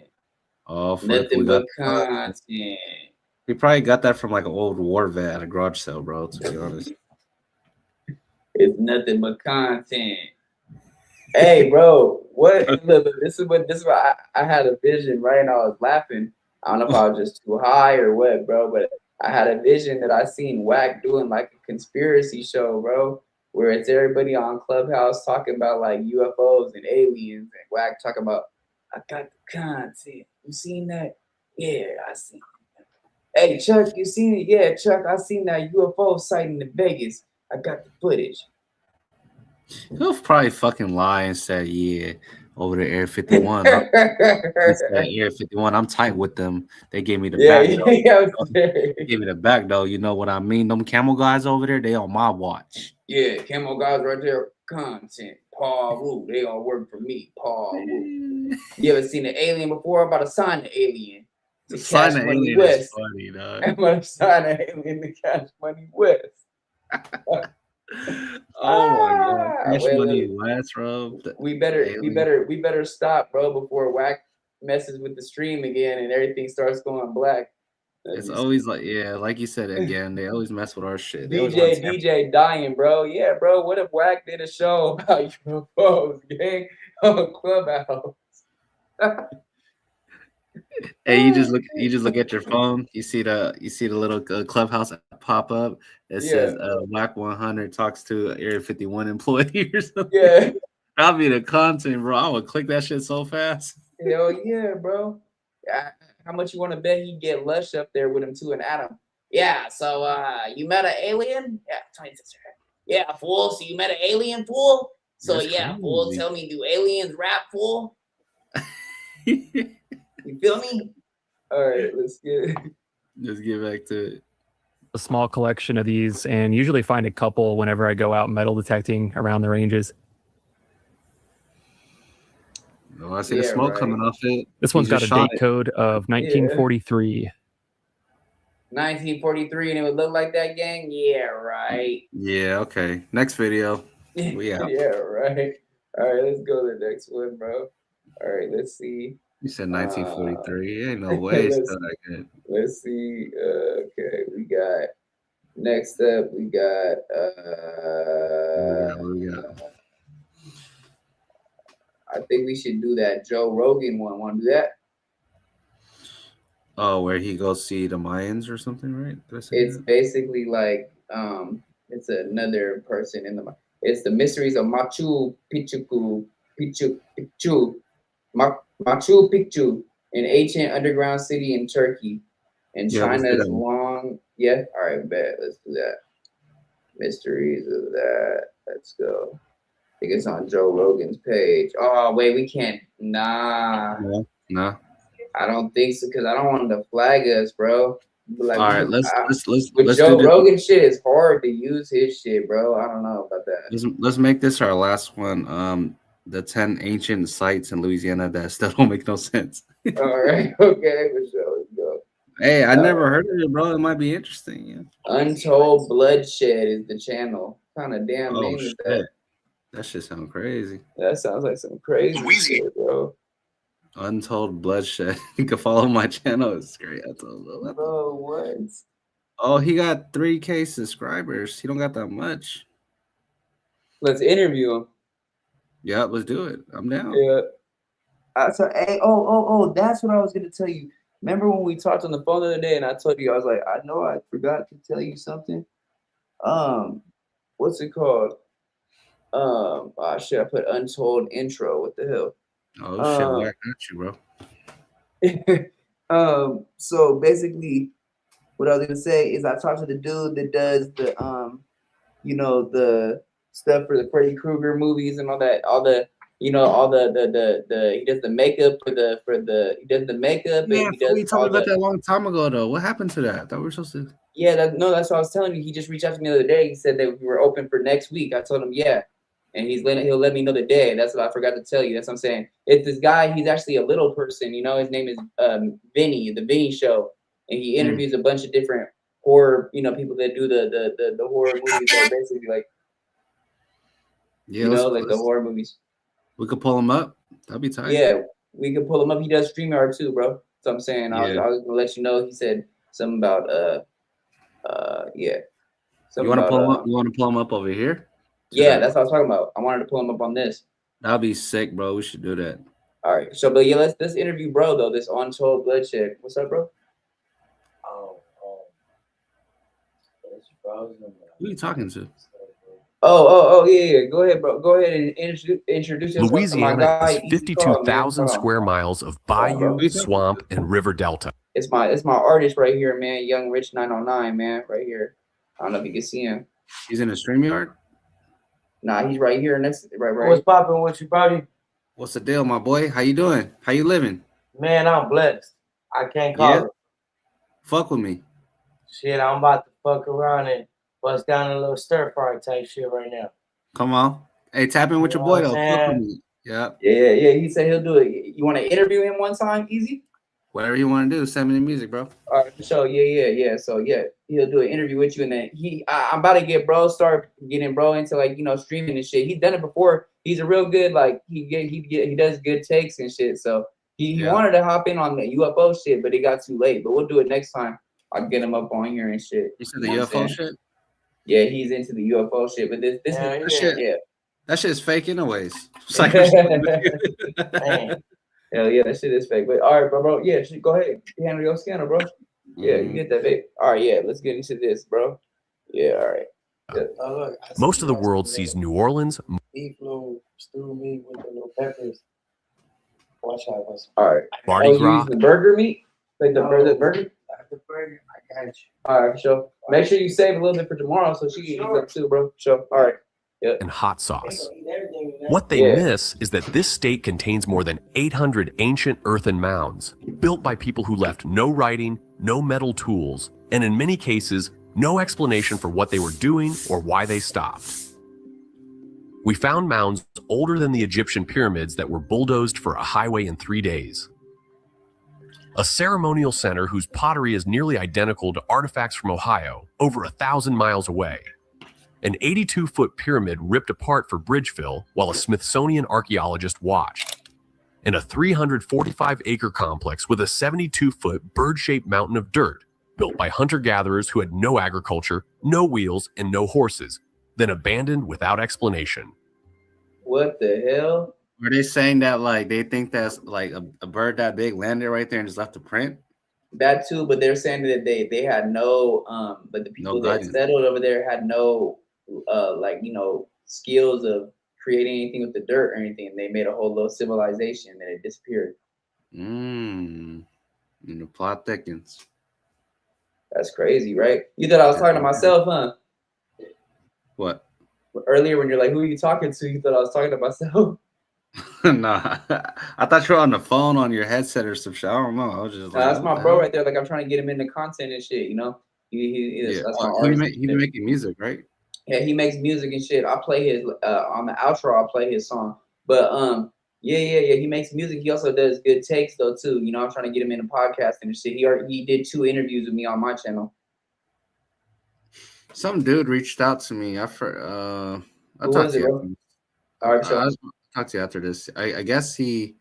[SPEAKER 3] Oh,
[SPEAKER 2] nothing but content.
[SPEAKER 3] We probably got that from like an old war vet at a garage sale, bro. To be honest,
[SPEAKER 2] it's nothing but content. Hey, bro, what? Look, this is what I had a vision, right? And I was laughing. I don't know if I was just too high or what, bro, but I had a vision that I seen Wack doing like a conspiracy show, bro, where it's everybody on Clubhouse talking about like UFOs and aliens, and Wack talking about, I got the content. You seen that? Yeah, I seen it. Hey, Chuck, you seen it? Yeah, Chuck, I seen that UFO sighting in Vegas. I got the footage.
[SPEAKER 3] He'll probably fucking lie and say, yeah, over the Air 51. Air 51, I'm tight with them. They gave me the back. They gave me the back, though. You know what I mean? Them camel guys over there, they on my watch.
[SPEAKER 2] Yeah, camel guys right there. Content. Paul Wu. They all work for me. Paul Wu. You ever seen an alien before? I'm about to sign the alien. To
[SPEAKER 3] sign the alien is funny, dog.
[SPEAKER 2] I'm about to sign an alien to Cash Money West.
[SPEAKER 3] Oh my god, Cash Money West, bro.
[SPEAKER 2] We better stop, bro, before Wack messes with the stream again and everything starts going black.
[SPEAKER 3] It's always like, yeah, like you said again, they always mess with our shit.
[SPEAKER 2] DJ dying, bro. Yeah, bro. What if Wack did a show about UFOs, gang, on Clubhouse?
[SPEAKER 3] Hey, you just look at your phone. You see the little Clubhouse pop up. It says Wack 100 talks to Area 51 employee or something.
[SPEAKER 2] Yeah,
[SPEAKER 3] that'll be the content, bro. I would click that shit so fast.
[SPEAKER 2] Hell yeah, bro. How much you want to bet he get Lush up there with him too and Adam? Yeah. So you met an alien? Yeah, 26. Yeah, fool. So you met an alien, fool? So that's yeah, crazy. Fool. Tell me, do aliens rap, fool? You feel me? All right, let's get
[SPEAKER 3] back to it.
[SPEAKER 6] A small collection of these, and usually find a couple whenever I go out metal detecting around the ranges.
[SPEAKER 3] Oh, I see the smoke coming off it.
[SPEAKER 6] This one's got a date code of 1943.
[SPEAKER 2] 1943, and it would look like that, gang? Yeah, right.
[SPEAKER 3] Yeah, okay. Next video. We out.
[SPEAKER 2] Yeah, right. All right, let's go to the next one, bro. All right, let's see.
[SPEAKER 3] You said 1943. Ain't no way it's still that good.
[SPEAKER 2] Let's see. Okay, we got next up. We got.
[SPEAKER 3] What we got?
[SPEAKER 2] I think we should do that Joe Rogan one. Want to do that?
[SPEAKER 3] Oh, where he goes see the Mayans or something, right? Did I say
[SPEAKER 2] It's
[SPEAKER 3] that?
[SPEAKER 2] basically like it's another person in the. It's the mysteries of Machu Picchu, Machu Picchu, an ancient underground city in Turkey, and
[SPEAKER 3] Yeah, let's do
[SPEAKER 2] China's
[SPEAKER 3] that one.
[SPEAKER 2] long. Yeah, all right, bet. Let's do that. Mysteries of that. Let's go. I think it's on Joe Rogan's page. Oh wait, we can't. Nah,
[SPEAKER 3] No.
[SPEAKER 2] I don't think so because I don't want them to flag us, bro. Like,
[SPEAKER 3] All right, let's
[SPEAKER 2] with
[SPEAKER 3] let's
[SPEAKER 2] Joe
[SPEAKER 3] do this.
[SPEAKER 2] Rogan shit, it's hard to use his shit, bro. I don't know about that.
[SPEAKER 3] Let's make this our last one. The 10 ancient sites in Louisiana that still don't make no sense.
[SPEAKER 2] All right, okay, for sure. Let's go.
[SPEAKER 3] Hey, I never heard of it, bro. It might be interesting. Yeah.
[SPEAKER 2] Untold Bloodshed is the channel. What kind of damn
[SPEAKER 3] Oh
[SPEAKER 2] name is
[SPEAKER 3] shit,
[SPEAKER 2] that?
[SPEAKER 3] that shit sounds crazy.
[SPEAKER 2] That sounds like some crazy shit, bro.
[SPEAKER 3] Untold Bloodshed. You can follow my channel. It's great.
[SPEAKER 2] Bro, what?
[SPEAKER 3] Oh, he got 3K subscribers. He don't got that much.
[SPEAKER 2] Let's interview him.
[SPEAKER 3] Yep, let's do it. I'm down.
[SPEAKER 2] Yeah. Hey, that's what I was gonna tell you. Remember when we talked on the phone the other day, and I told you I was like, I know I forgot to tell you something. What's it called? Shit, I put untold intro. What the hell?
[SPEAKER 3] Oh shit, well, I got you, bro.
[SPEAKER 2] So basically, what I was gonna say is I talked to the dude that does the the stuff for the Freddy Krueger movies and all the he does the makeup he does the makeup
[SPEAKER 3] Yeah,
[SPEAKER 2] and he does
[SPEAKER 3] we talked about that a long time ago though. What happened to that? I thought we were supposed to.
[SPEAKER 2] Yeah, that's what I was telling you. He just reached out to me the other day. He said that we were open for next week. I told him yeah, and he'll let me know the day. That's what I forgot to tell you. That's what I'm saying. It's this guy. He's actually a little person. You know, his name is Vinny, the Vinny Show, and he interviews a bunch of different horror people that do the horror movies that are basically like like the horror movies.
[SPEAKER 3] We could pull him up. That'd be tight.
[SPEAKER 2] Yeah, we could pull him up. He does StreamYard too, bro. So I'm saying I was gonna let you know. He said something about yeah.
[SPEAKER 3] You want to pull him up? You want to pull him up over here?
[SPEAKER 2] Yeah, that's what I was talking about. I wanted to pull him up on this.
[SPEAKER 3] That'd be sick, bro. We should do that.
[SPEAKER 2] All right. So, but yeah, let's interview bro though. This Untold Bloodshed. What's up, bro?
[SPEAKER 3] Who are you talking to?
[SPEAKER 2] Yeah. Go ahead, bro. Go ahead and introduce yourself.
[SPEAKER 8] Louisiana is 52,000 square miles of bayou,
[SPEAKER 2] bro.
[SPEAKER 8] swamp, and river delta.
[SPEAKER 2] It's my artist right here, man. Young Rich 909, man, right here. I don't know if you can see him.
[SPEAKER 3] He's in the StreamYard?
[SPEAKER 2] Nah, he's right here next. Right.
[SPEAKER 9] What's popping with you, buddy?
[SPEAKER 3] What's the deal, my boy? How you doing? How you living?
[SPEAKER 9] Man, I'm blessed. I can't call it.
[SPEAKER 3] Fuck with me.
[SPEAKER 9] Shit, I'm about to fuck around and bust down a little stir fry type shit right now.
[SPEAKER 3] Come on. Hey, tap in with your boy, though. Fuck with me.
[SPEAKER 2] Yeah. He said he'll do it. You want to interview him one time, easy?
[SPEAKER 3] Whatever you want to do, send me the music, bro.
[SPEAKER 2] All right, so yeah. So yeah, he'll do an interview with you, and then I'm about to start getting bro into streaming and shit. He's done it before. He's a real good he does good takes and shit. So he wanted to hop in on the UFO shit, but it got too late. But we'll do it next time. I'll get him up on here and shit.
[SPEAKER 3] You said the UFO shit?
[SPEAKER 2] Yeah, he's into the UFO shit, but this
[SPEAKER 3] that shit is fake anyways.
[SPEAKER 2] Hell yeah, that shit is fake. But all right, bro. Yeah, go ahead. Handle your scanner, bro. Yeah, you get that vape. All right, yeah, let's get into this, bro. Yeah, all right. Yeah.
[SPEAKER 8] Most of the world sees New Orleans.
[SPEAKER 9] Beefalo, stew meat with the little peppers. Watch out.
[SPEAKER 2] All right.
[SPEAKER 8] Mardi Gras.
[SPEAKER 2] The burger meat? Like the burger?
[SPEAKER 9] The burger, I got you.
[SPEAKER 2] All right, sure. Make sure you save a little bit for tomorrow so she can eat that too, bro. Sure. All right. Yep.
[SPEAKER 8] And hot sauce. What they miss is that this state contains more than 800 ancient earthen mounds, built by people who left no writing, no metal tools, and in many cases, no explanation for what they were doing or why they stopped. We found mounds older than the Egyptian pyramids that were bulldozed for a highway in 3 days. A ceremonial center whose pottery is nearly identical to artifacts from Ohio, over 1,000 miles away. An 82-foot pyramid ripped apart for bridge fill while a Smithsonian archaeologist watched. and a 345-acre complex with a 72-foot bird-shaped mountain of dirt built by hunter-gatherers who had no agriculture, no wheels, and no horses, then abandoned without explanation.
[SPEAKER 2] What the hell?
[SPEAKER 3] Are they saying that like they think that's like a bird that big landed right there and just left a print?
[SPEAKER 2] That too, but they're saying that they had no but the people that
[SPEAKER 3] guidance.
[SPEAKER 2] settled over there had no like skills of creating anything with the dirt or anything. They made a whole little civilization and it disappeared.
[SPEAKER 3] And the plot thickens.
[SPEAKER 2] That's crazy, right? You thought I was talking to myself, huh?
[SPEAKER 3] What?
[SPEAKER 2] Earlier when you're like, who are you talking to? You thought I was talking to myself.
[SPEAKER 3] Nah, I thought you were on the phone on your headset or some shit. I don't know. I was just like,
[SPEAKER 2] That's my bro right there. Like I'm trying to get him into content and shit. That's my artist.
[SPEAKER 3] He's making music, right?
[SPEAKER 2] Yeah, he makes music and shit. I play his on the outro. I'll play his song. But yeah. He makes music. He also does good takes though too. I'm trying to get him into podcasting and shit. He did 2 interviews with me on my channel.
[SPEAKER 3] Some dude reached out to me. I'll talk to you.
[SPEAKER 2] All right,
[SPEAKER 3] I'll talk to you after this. I guess he.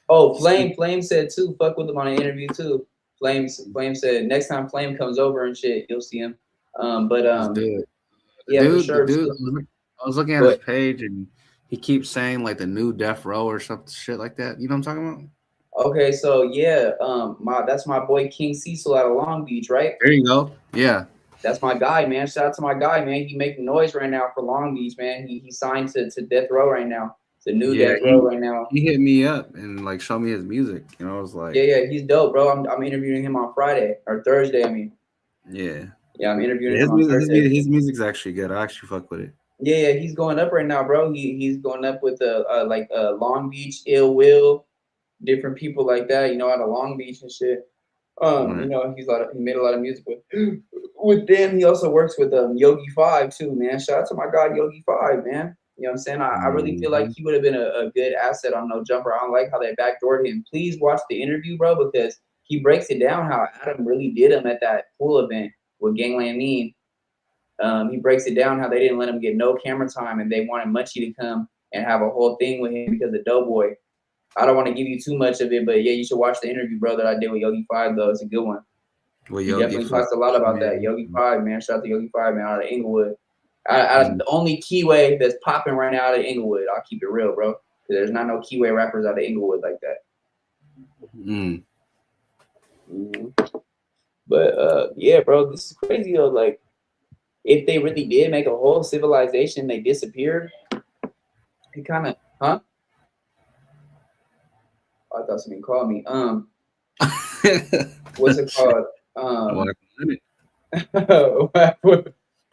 [SPEAKER 2] Oh, Flame said too. Fuck with him on an interview too. Flame said next time Flame comes over and shit, you'll see him. Yeah,
[SPEAKER 3] dude,
[SPEAKER 2] for sure.
[SPEAKER 3] Dude, I was looking at his page and he keeps saying like the new Death Row or some shit like that. You know what I'm talking about?
[SPEAKER 2] Okay, so yeah, that's my boy King Cecil out of Long Beach, right?
[SPEAKER 3] There you go. Yeah.
[SPEAKER 2] That's my guy, man. Shout out to my guy, man. He making noise right now for Long Beach, man. He signed to Death Row right now. The new Death Row right now.
[SPEAKER 3] He hit me up and like showed me his music. I was like,
[SPEAKER 2] yeah, he's dope, bro. I'm interviewing him on Friday or Thursday. I mean,
[SPEAKER 3] yeah,
[SPEAKER 2] I'm interviewing him on Thursday.
[SPEAKER 3] His music's actually good. I actually fuck with it.
[SPEAKER 2] Yeah, he's going up right now, bro. He's going up with Long Beach, Ill Will, different people like that. Out of Long Beach and shit.
[SPEAKER 3] Right.
[SPEAKER 2] He made a lot of music with them. He also works with Yogi 5 too, man. Shout out to my guy Yogi 5, man. You know what I'm saying? I really feel like he would have been a good asset on No Jumper. I don't like how they backdoored him. Please watch the interview, bro, because he breaks it down how Adam really did him at that pool event with Gangland Mean. He breaks it down how they didn't let him get no camera time and they wanted Munchie to come and have a whole thing with him because of Doughboy. I don't want to give you too much of it, but yeah, you should watch the interview, bro, that I did with Yogi 5, though. It's a good one.
[SPEAKER 3] Well,
[SPEAKER 2] he definitely talks a lot about that. Yogi 5, man. Shout out to Yogi 5, man, out of Inglewood. The only Keyway that's popping right now out of Inglewood. I'll keep it real, bro. There's not no Keyway rappers out of Inglewood like that. But yeah, bro, this is crazy though. Like, if they really did make a whole civilization, they disappeared. It kind of, huh? I thought somebody called me. What's it called?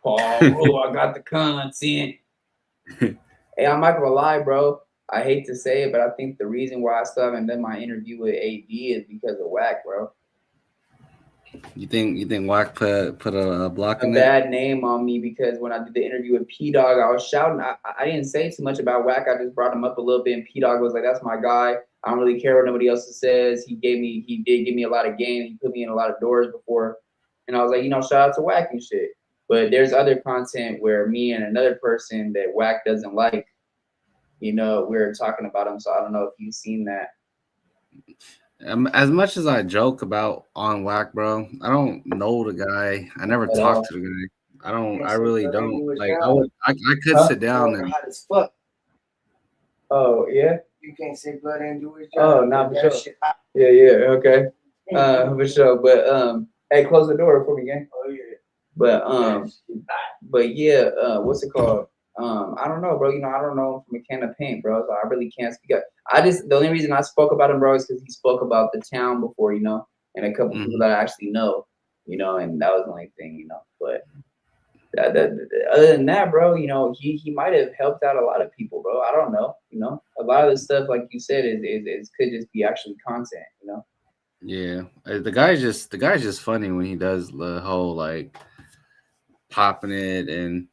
[SPEAKER 2] Paul, I got the content. Hey, I'm not gonna lie, bro. I hate to say it, but I think the reason why I still haven't done my interview with AD is because of Wack, bro.
[SPEAKER 3] You think Wack put a block in
[SPEAKER 2] a
[SPEAKER 3] there?
[SPEAKER 2] bad name on me because when I did the interview with P Dog, I was shouting. I didn't say too much about Wack. I just brought him up a little bit, and P Dog was like, "That's my guy. I don't really care what nobody else says." He did give me a lot of game. He put me in a lot of doors before, and I was like, shout out to Wack and shit. But there's other content where me and another person that Wack doesn't like, we're talking about him. So I don't know if you've seen that.
[SPEAKER 3] As much as I joke about on Wack, bro, I don't know the guy. I never talked to the guy. I really don't. Like I could sit down and.
[SPEAKER 9] Hot as fuck.
[SPEAKER 2] Oh yeah.
[SPEAKER 9] You can't say blood and do his job.
[SPEAKER 2] Oh, not for sure. Yeah, okay. For sure. But hey, close the door for me, gang.
[SPEAKER 9] Oh yeah.
[SPEAKER 2] But yeah, what's it called? I don't know, bro. I don't know him from a can of paint, bro. So I really can't speak up. The only reason I spoke about him, bro, is because he spoke about the town before, and a couple people that I actually know, and that was the only thing, But other than that, bro, he might have helped out a lot of people, bro. I don't know, a lot of the stuff, like you said, is could just be actually content,
[SPEAKER 3] Yeah, the guy's just funny when he does the whole like popping it and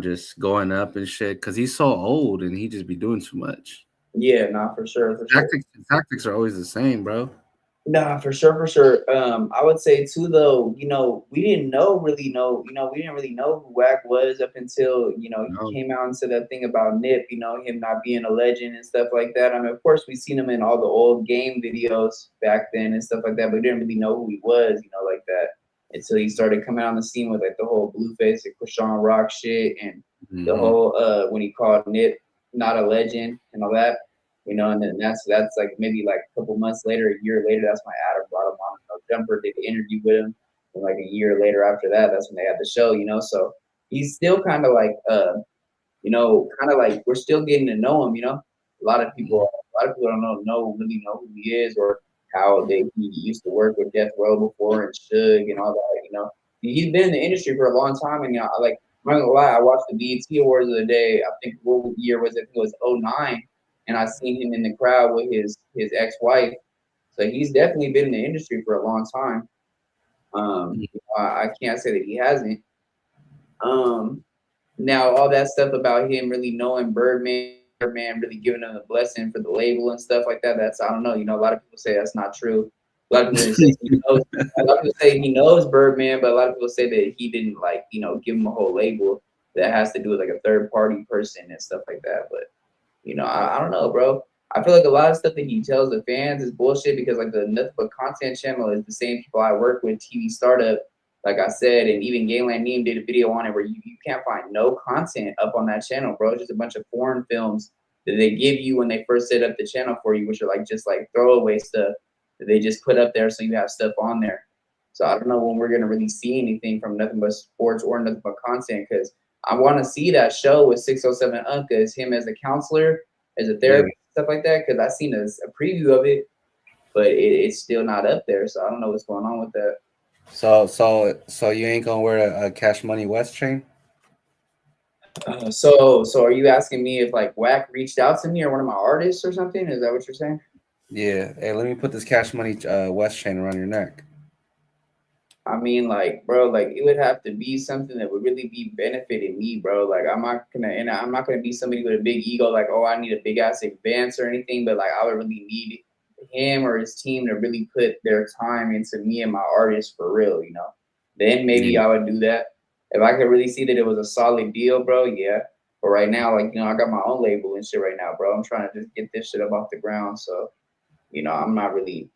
[SPEAKER 3] just going up and shit because he's so old and he just be doing too much.
[SPEAKER 2] Yeah, not for sure.
[SPEAKER 3] Tactics are always the same, bro.
[SPEAKER 2] Nah, for sure, for sure. I would say too, though, we didn't really know who Wack was up until, he
[SPEAKER 3] No.
[SPEAKER 2] came out and said that thing about Nip, him not being a legend and stuff like that. I mean, of course, we seen him in all the old game videos back then and stuff like that, but we didn't really know who he was, like that, until he started coming on the scene with like the whole Blueface and Krishan Rock shit and the whole when he called Nip not a legend and all that. And then that's like maybe like a couple months later, a year later, that's when Adam brought him on Jumper, did the interview with him. And like a year later after that, that's when they had the show, So he's still kind of like kind of like we're still getting to know him, A lot of people don't really know who he is or how he used to work with Death Row before and Suge and all that, He's been in the industry for a long time and I'm not gonna lie, I watched the BET Awards the other day. I think what year was it? It was 09. And I seen him in the crowd with his ex-wife. So he's definitely been in the industry for a long time. I can't say that he hasn't. Now all that stuff about him really knowing Birdman really giving him a blessing for the label and stuff like that. That's I don't know. A lot of people say that's not true. A lot of people say he knows Birdman, but a lot of people say that he didn't give him a whole label that has to do with like a third party person and stuff like that. But I don't know, bro. I feel like a lot of stuff that he tells the fans is bullshit because like the Nothing But Content channel is the same people I work with, TV Startup, like I said, and even Gangland Neem did a video on it where you can't find no content up on that channel, bro. It's just a bunch of foreign films that they give you when they first set up the channel for you, which are like just like throwaway stuff that they just put up there so you have stuff on there. So I don't know when we're gonna really see anything from Nothing But Sports or Nothing But Content because I want to see that show with 607 Unka as him as a counselor, as a therapist, stuff like that. Because I seen a preview of it, but it's still not up there. So I don't know what's going on with that.
[SPEAKER 3] So you ain't gonna wear a Cash Money West chain?
[SPEAKER 2] So are you asking me if like Wack reached out to me or one of my artists or something? Is that what you're saying?
[SPEAKER 3] Yeah. Hey, let me put this Cash Money West chain around your neck.
[SPEAKER 2] I mean, like, bro, like it would have to be something that would really be benefiting me, bro. Like, I'm not gonna be somebody with a big ego, like, oh, I need a big ass advance or anything. But like, I would really need him or his team to really put their time into me and my artist for real, Then maybe I would do that if I could really see that it was a solid deal, bro. Yeah. But right now, like, I got my own label and shit right now, bro. I'm trying to just get this shit up off the ground. So, I'm not really.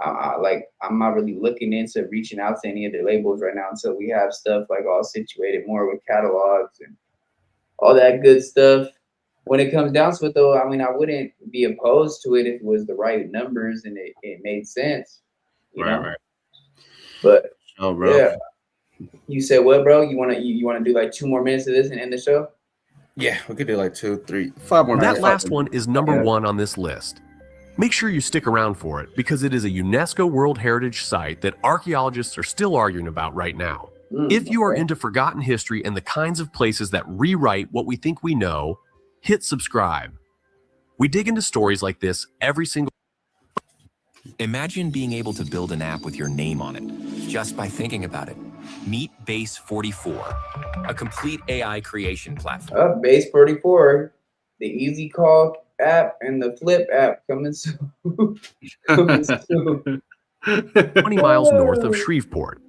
[SPEAKER 2] I'm not really looking into reaching out to any of the labels right now until we have stuff like all situated more with catalogs and all that good stuff. When it comes down to it, though, I mean, I wouldn't be opposed to it if it was the right numbers and it made sense, you know.
[SPEAKER 3] Right.
[SPEAKER 2] But
[SPEAKER 3] bro.
[SPEAKER 2] Yeah, you said what, bro? You wanna do like 2 more minutes of this and end the show?
[SPEAKER 3] Yeah, we could do like 2, 3, 5 more.
[SPEAKER 8] That last one is number 1 on this list. Make sure you stick around for it because it is a UNESCO World Heritage Site that archaeologists are still arguing about right now. If you are into forgotten history and the kinds of places that rewrite what we think we know, hit subscribe. We dig into stories like this every single.
[SPEAKER 10] Imagine being able to build an app with your name on it, just by thinking about it. Meet Base 44, a complete AI creation platform.
[SPEAKER 2] Base 44, the Easy Call app and the Flip app coming soon.
[SPEAKER 8] 20 miles north of Shreveport.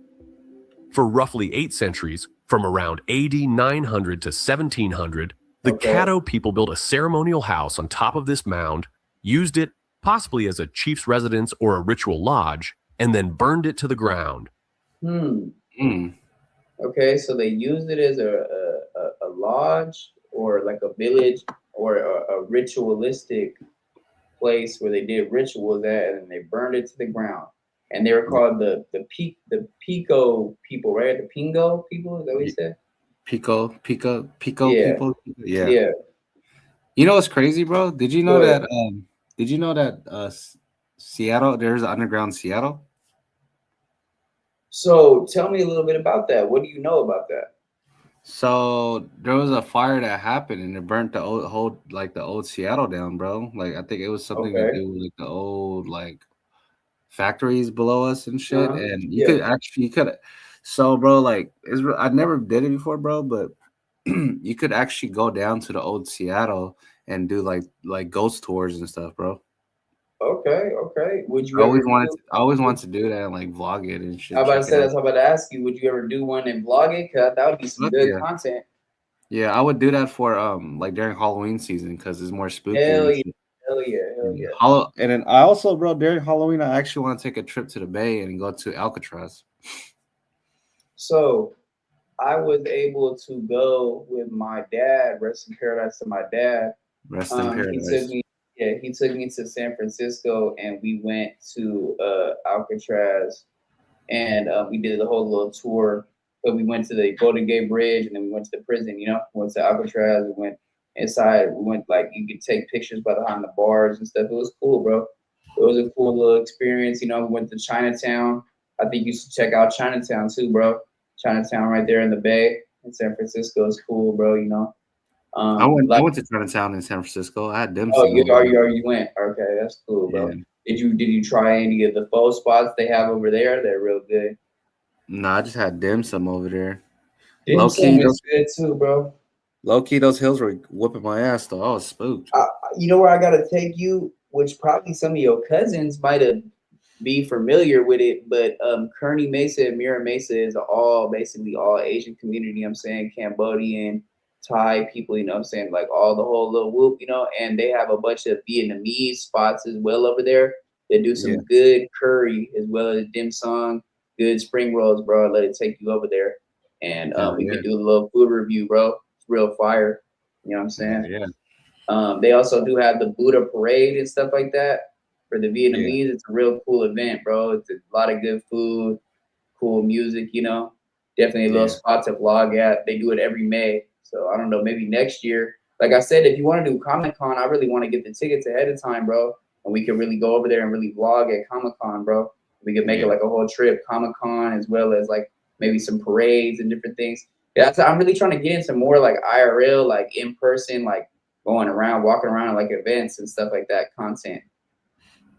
[SPEAKER 8] For roughly 8 centuries, from around AD 900 to 1700, the Caddo people built a ceremonial house on top of this mound, used it possibly as a chief's residence or a ritual lodge, and then burned it to the ground.
[SPEAKER 2] Okay, so they used it as a lodge or like a village or a ritualistic place where they did rituals at, and they burned it to the ground. And they were called the Pico people, right? The Pingo people, is that what you said?
[SPEAKER 3] Pico
[SPEAKER 2] Yeah.
[SPEAKER 3] people.
[SPEAKER 2] Yeah.
[SPEAKER 3] You know what's crazy, bro? Did you know that? Did you know that Seattle? There's an underground Seattle.
[SPEAKER 2] So tell me a little bit about that. What do you know about that?
[SPEAKER 3] So there was a fire that happened and it burnt the old Seattle down, bro. Like I think it was something to do with like the old like factories below us and shit. And you could. So, bro, like I never did it before, bro, but you could actually go down to the old Seattle and do like ghost tours and stuff, bro.
[SPEAKER 2] Okay. Would you
[SPEAKER 3] I
[SPEAKER 2] ever
[SPEAKER 3] always wanted
[SPEAKER 2] do?
[SPEAKER 3] to, I always wanted to do that and like vlog it and shit.
[SPEAKER 2] I about to
[SPEAKER 3] Check it
[SPEAKER 2] say
[SPEAKER 3] out.
[SPEAKER 2] that's what I'm about to ask you. Would you ever do one and vlog it? Cause that would be some
[SPEAKER 3] Fuck
[SPEAKER 2] good
[SPEAKER 3] yeah.
[SPEAKER 2] content.
[SPEAKER 3] Yeah, I would do that for like during Halloween season because it's more spookier
[SPEAKER 2] Hell
[SPEAKER 3] and
[SPEAKER 2] yeah,
[SPEAKER 3] shit.
[SPEAKER 2] hell yeah, hell
[SPEAKER 3] And,
[SPEAKER 2] yeah.
[SPEAKER 3] and then I also, bro, during Halloween, I actually want to take a trip to the Bay and go to Alcatraz.
[SPEAKER 2] So I was able to go with my dad. Rest in paradise to my dad.
[SPEAKER 3] Rest in
[SPEAKER 2] He took
[SPEAKER 3] paradise.
[SPEAKER 2] me. Yeah, he took me to San Francisco, and we went to Alcatraz, and we did the whole little tour. But we went to the Golden Gate Bridge, and then we went to the prison. You know, we went to Alcatraz. We went inside. We went like you could take pictures behind the bars and stuff. It was cool, bro. It was a cool little experience. You know, we went to Chinatown. I think you should check out Chinatown too, bro. Chinatown right there in the Bay in San Francisco is cool, bro. You know,
[SPEAKER 3] I
[SPEAKER 2] like
[SPEAKER 3] went to Chinatown in San Francisco. I had dim
[SPEAKER 2] oh,
[SPEAKER 3] sum over there.
[SPEAKER 2] you went. Okay, that's cool, bro.
[SPEAKER 3] Yeah.
[SPEAKER 2] Did you try any of the pho spots they have over there? They're real good.
[SPEAKER 3] No, I just had dim sum over there.
[SPEAKER 2] Dim sum is good too, bro.
[SPEAKER 3] Low key, those hills were whooping my ass though. I was spooked.
[SPEAKER 2] You know where I gotta take you, which probably some of your cousins might have be familiar with it, but Kearney Mesa and Mira Mesa is basically all Asian community. I'm saying Cambodian, Thai people. You know, I'm saying like all the whole little whoop. You know, and they have a bunch of Vietnamese spots as well over there. They do some good curry as well as dim sum, good spring rolls, bro. Let it take you over there, and we could do a little food review, bro. It's real fire. You know what I'm saying? They also do have the Buddha parade and stuff like that. For the Vietnamese, it's a real cool event, bro. It's a lot of good food, cool music, you know. Definitely a little spot to vlog at. They do it every May. So I don't know, maybe next year. Like I said, if you want to do Comic Con, I really want to get the tickets ahead of time, bro. And we can really go over there and really vlog at Comic Con, bro. We could make it like a whole trip, Comic Con, as well as like maybe some parades and different things. Yeah, I'm really trying to get into more like IRL, like in person, like going around, walking around like events and stuff like that content.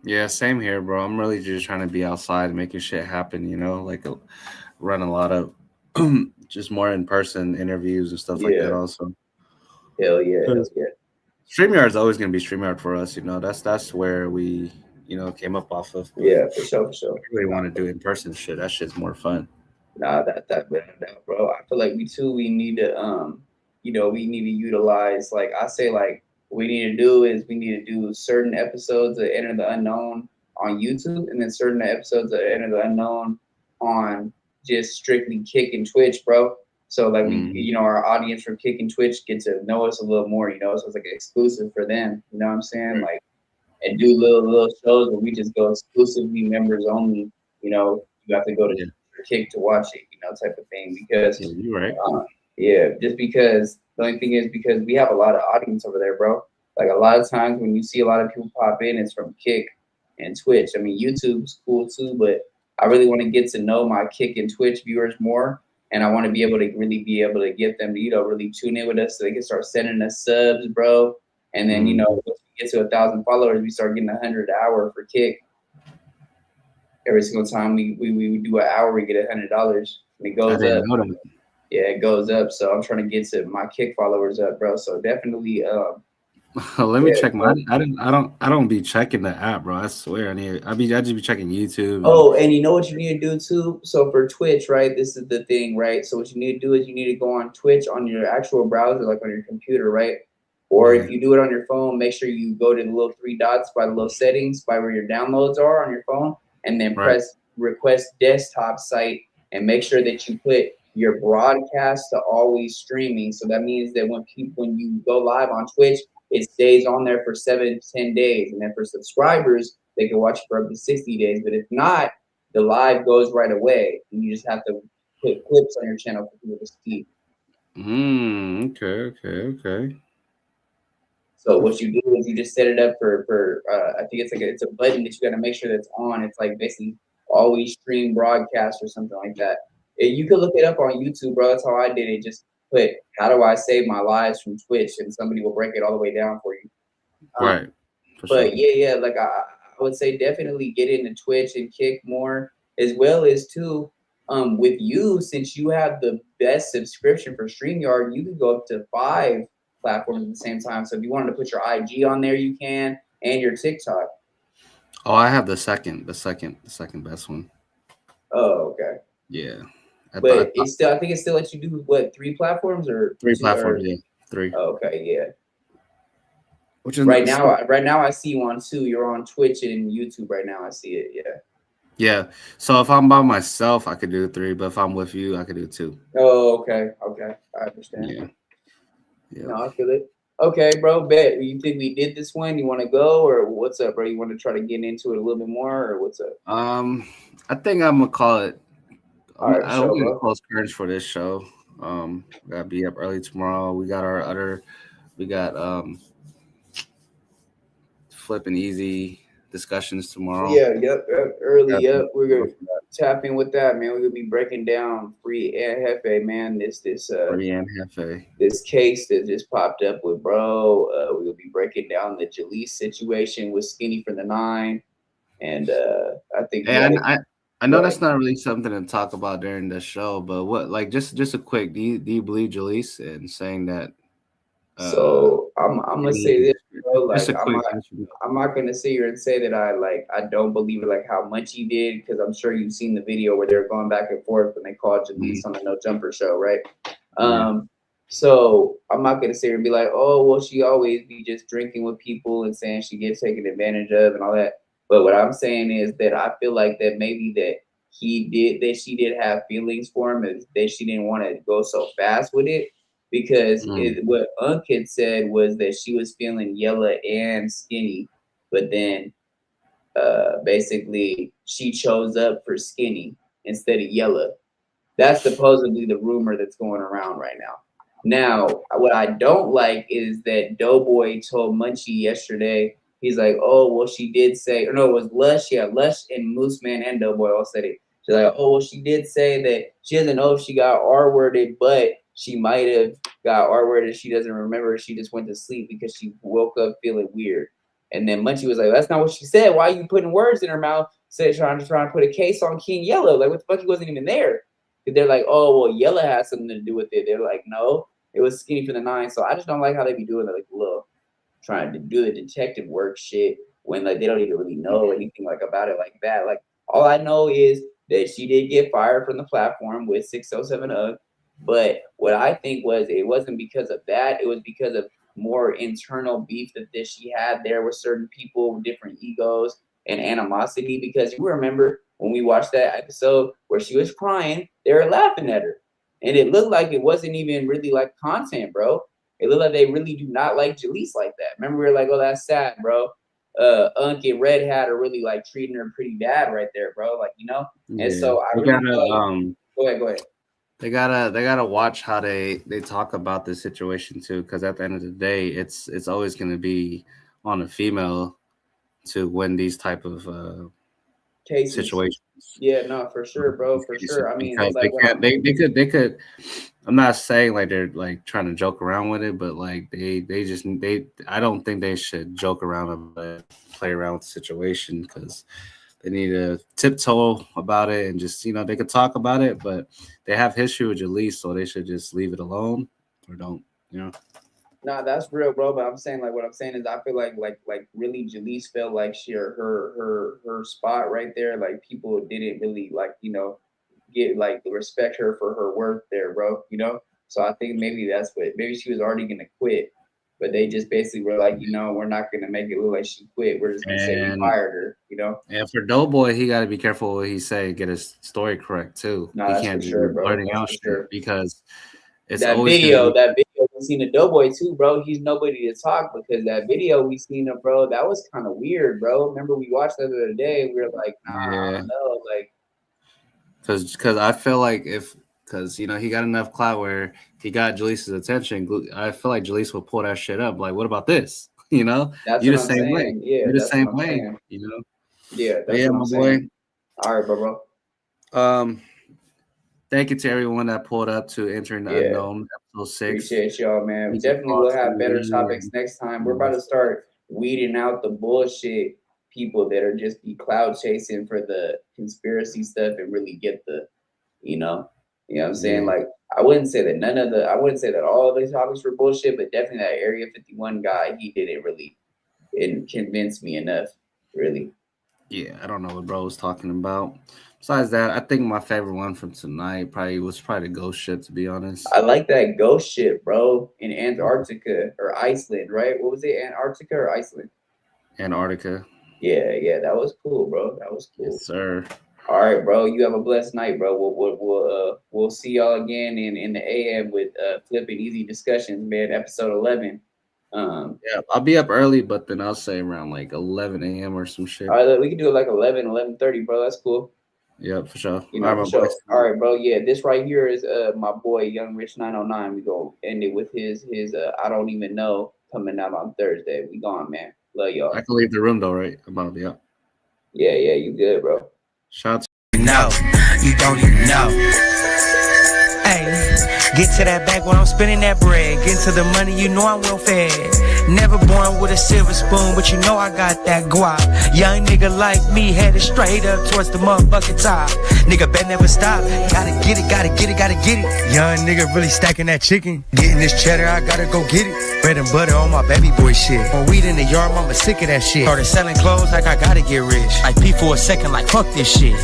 [SPEAKER 3] Yeah, same here, bro. I'm really just trying to be outside, making shit happen, you know, like run a lot of just more in-person interviews and stuff like that also.
[SPEAKER 2] Hell yeah.
[SPEAKER 3] StreamYard is always going to be StreamYard for us, you know. That's where we, you know, came up off of.
[SPEAKER 2] Yeah, for sure.
[SPEAKER 3] I really want to do in-person shit. That shit's more fun.
[SPEAKER 2] Nah, that bro. I feel like we need to you know, we need to utilize, like I say, like what we need to do is we need to do certain episodes of Enter the Unknown on YouTube, and then certain episodes of Enter the Unknown on just strictly Kick and Twitch, bro. So like we, you know, our audience from Kick and Twitch get to know us a little more, you know, so it's like exclusive for them. You know what I'm saying? Like, and do little shows where we just go exclusively members only. You know, you have to go to Kick to watch it, you know, type of thing. Because
[SPEAKER 3] you're right.
[SPEAKER 2] Just because the only thing is because we have a lot of audience over there, bro. Like a lot of times when you see a lot of people pop in, it's from Kick and Twitch. I mean, YouTube's cool too, but I really want to get to know my Kick and Twitch viewers more. And I want to be able to really be able to get them to, you know, really tune in with us so they can start sending us subs, bro. And then, you know, once we get to 1,000 followers, we start getting 100 an hour for Kick. Every single time we do an hour, we get $100, and it goes up. Yeah, it goes up. So I'm trying to get to my Kick followers up, bro. So definitely.
[SPEAKER 3] Let me check my. I don't be checking the app, bro. I swear. I just be checking YouTube.
[SPEAKER 2] Oh, and you know what you need to do too? So for Twitch, right? This is the thing, right? So what you need to do is you need to go on Twitch on your actual browser, like on your computer, right? Or if you do it on your phone, make sure you go to the little 3 dots by the little settings by where your downloads are on your phone, and then press request desktop site, and make sure that you put your broadcast to always streaming. So that means that when you go live on Twitch, it stays on there for 7 to 10 days. And then for subscribers, they can watch for up to 60 days. But if not, the live goes right away. And you just have to put clips on your channel for people to see.
[SPEAKER 3] Okay.
[SPEAKER 2] So what you do is you just set it up for I think it's a button that you got to make sure that's on. It's like basically always stream broadcast or something like that. You could look it up on YouTube, bro. That's how I did it. Just put, how do I save my lives from Twitch? And somebody will break it all the way down for you.
[SPEAKER 3] Right.
[SPEAKER 2] But yeah, like I would say definitely get into Twitch and Kick more, as well as too, with you, since you have the best subscription for StreamYard, you can go up to 5 platforms at the same time. So if you wanted to put your IG on there, you can, and your TikTok.
[SPEAKER 3] Oh, I have the second best one.
[SPEAKER 2] Oh, okay.
[SPEAKER 3] Yeah.
[SPEAKER 2] But it's still, I think it still lets you do what, 3 platforms or
[SPEAKER 3] 3
[SPEAKER 2] 2
[SPEAKER 3] platforms,
[SPEAKER 2] or
[SPEAKER 3] yeah. 3.
[SPEAKER 2] oh, okay, yeah.
[SPEAKER 3] Which is
[SPEAKER 2] Right now I see you on 2. You're on Twitch and YouTube right now. I see it. Yeah.
[SPEAKER 3] Yeah. So if I'm by myself, I could do 3, but if I'm with you, I could do 2.
[SPEAKER 2] Oh, okay. Okay. I understand.
[SPEAKER 3] Yeah. Yeah.
[SPEAKER 2] No, I feel it. Okay, bro. Bet. You think we did this one? You want to go or what's up, bro? You want to try to get into it a little bit more or what's up?
[SPEAKER 3] I think I'm gonna call it.
[SPEAKER 2] All right,
[SPEAKER 3] I'm
[SPEAKER 2] sure,
[SPEAKER 3] gonna
[SPEAKER 2] bro.
[SPEAKER 3] close curtains for this show. Gotta be up early tomorrow. We got flipping easy discussions tomorrow.
[SPEAKER 2] Yeah, yep, early,
[SPEAKER 3] Yeah,
[SPEAKER 2] yep. We're gonna tap in with that, man. We're gonna be breaking down Free and Hefe, man. This
[SPEAKER 3] Free and Hefe.
[SPEAKER 2] this case that just popped up with bro. We're gonna be breaking down the Jalise situation with Skinny from the 9. And I think
[SPEAKER 3] And I know that's not really something to talk about during the show, but what, like, just a quick, do you believe Jalise in saying that?
[SPEAKER 2] So I'm gonna say this, bro. Like
[SPEAKER 3] Just a quick
[SPEAKER 2] I'm not gonna sit here and say that I don't believe it, like how much he did, because I'm sure you've seen the video where they're going back and forth when they called Jalise on the No Jumper show, right? So I'm not gonna sit here and be like, oh well, she always be just drinking with people and saying she gets taken advantage of and all that. But what I'm saying is that I feel like that maybe that she did have feelings for him, is that she didn't want to go so fast with it. Because what Unc had said was that she was feeling yellow and skinny, but then basically she chose up for skinny instead of yellow. That's supposedly the rumor that's going around right now. Now, what I don't like is that Doughboy told Munchie yesterday, he's like, oh, well, she did say, or no, it was Lush. Yeah, Lush and Moose Man and Doughboy all said it. She's like, oh, well, she did say that she doesn't know if she got R-worded, but she might have got R-worded. She doesn't remember. She just went to sleep because she woke up feeling weird. And then Munchie was like, that's not what she said. Why are you putting words in her mouth? Said trying to put a case on King Yellow. Like, what the fuck? He wasn't even there. They're like, oh, well, Yellow has something to do with it. They're like, no, it was Skinny from the 9. So I just don't like how they be doing like little trying to do the detective work shit when like they don't even really know anything like about it like that. Like all I know is that she did get fired from the platform with 607 UG. But what I think was it wasn't because of that. It was because of more internal beef that she had there with certain people with different egos and animosity. Because you remember when we watched that episode where she was crying, they were laughing at her. And it looked like it wasn't even really like content, bro. It looked like they really do not like Jalise like that. Remember, we were like, oh, that's sad, bro. Unc and Red Hat are really like treating her pretty bad right there, bro. Like, you know? And so I really go ahead.
[SPEAKER 3] They gotta watch how they talk about this situation too, because at the end of the day, it's always gonna be on a female to win these type of
[SPEAKER 2] cases
[SPEAKER 3] situations.
[SPEAKER 2] Yeah, no, for sure, bro, for sure. I mean,
[SPEAKER 3] because
[SPEAKER 2] like
[SPEAKER 3] they could. I'm not saying like they're like trying to joke around with it, but like I don't think they should joke around and play around with the situation, because they need to tiptoe about it and just, they could talk about it, but they have history with Jalise, so they should just leave it alone or don't,
[SPEAKER 2] Nah, that's real, bro. But I'm saying, like, what I'm saying is, I feel like really, Jalise felt like her spot right there. Like, people didn't really get like respect her for her work there, bro. So I think maybe that's maybe she was already gonna quit, but they just basically were like, we're not gonna make it look like she quit. We're just gonna say we fired her. And
[SPEAKER 3] for Doughboy, he got to be careful what he say, get his story correct too.
[SPEAKER 2] No,
[SPEAKER 3] he can't
[SPEAKER 2] just be
[SPEAKER 3] blurting out shit, because it's
[SPEAKER 2] that video we seen the Doughboy too, bro. He's nobody to talk, because that video we seen of, bro, that was kind of weird, bro. Remember we watched that the other day? We were like, nah, I don't know, like,
[SPEAKER 3] because I feel like because he got enough clout where he got Jalice's attention. I feel like Jalise will pull that shit up. Like, what about this?
[SPEAKER 2] That's
[SPEAKER 3] you
[SPEAKER 2] the
[SPEAKER 3] same way.
[SPEAKER 2] Yeah,
[SPEAKER 3] you're the same way.
[SPEAKER 2] Yeah, that's what I'm saying. All right, bro.
[SPEAKER 3] Thank you to everyone that pulled up to Entering the Unknown, episode 6.
[SPEAKER 2] Appreciate y'all, man. We definitely will have better topics next time. We're about to start weeding out the bullshit people that are just be cloud chasing for the conspiracy stuff and really get the, you know what I'm saying? Like, I wouldn't say that all of these topics were bullshit, but definitely that Area 51 guy, he didn't really convince me enough, really.
[SPEAKER 3] Yeah, I don't know what bro was talking about. Besides that, I think my favorite one from tonight was the ghost ship, to be honest.
[SPEAKER 2] I like that ghost ship, bro, in Antarctica or Iceland, right? What was it, Antarctica or Iceland?
[SPEAKER 3] Antarctica.
[SPEAKER 2] Yeah, that was cool, bro. That was cool.
[SPEAKER 3] Yes, sir.
[SPEAKER 2] All right, bro. You have a blessed night, bro. We'll see y'all again in the AM with flipping easy discussions, man. Episode 11.
[SPEAKER 3] Yeah, I'll be up early, but then I'll say around like 11 a.m. or some shit.
[SPEAKER 2] All right, we can do it like 11:30, bro. That's cool.
[SPEAKER 3] Yeah, for sure.
[SPEAKER 2] You know, for sure. All right, bro. Yeah, this right here is my boy Young Rich 909. We gonna end it with his I don't even know coming out on Thursday. We gone, man. Love y'all.
[SPEAKER 3] I can leave the room though, right? I'm about to be up.
[SPEAKER 2] Yeah, you good, bro.
[SPEAKER 3] Shout out to
[SPEAKER 11] No, you don't even know. Hey, get to that bank when I'm spending that bread. Get to the money, you know I'm well fed. Never born with a silver spoon, but you know I got that guap. Young nigga like me headed straight up towards the motherfucking top. Nigga bet never stop. Gotta get it, gotta get it, gotta get it. Young nigga really stacking that chicken. Getting this cheddar, I gotta go get it. Bread and butter on my baby boy shit. On weed in the yard, mama sick of that shit. Started selling clothes like I gotta get rich. Like P for a second, like fuck this shit.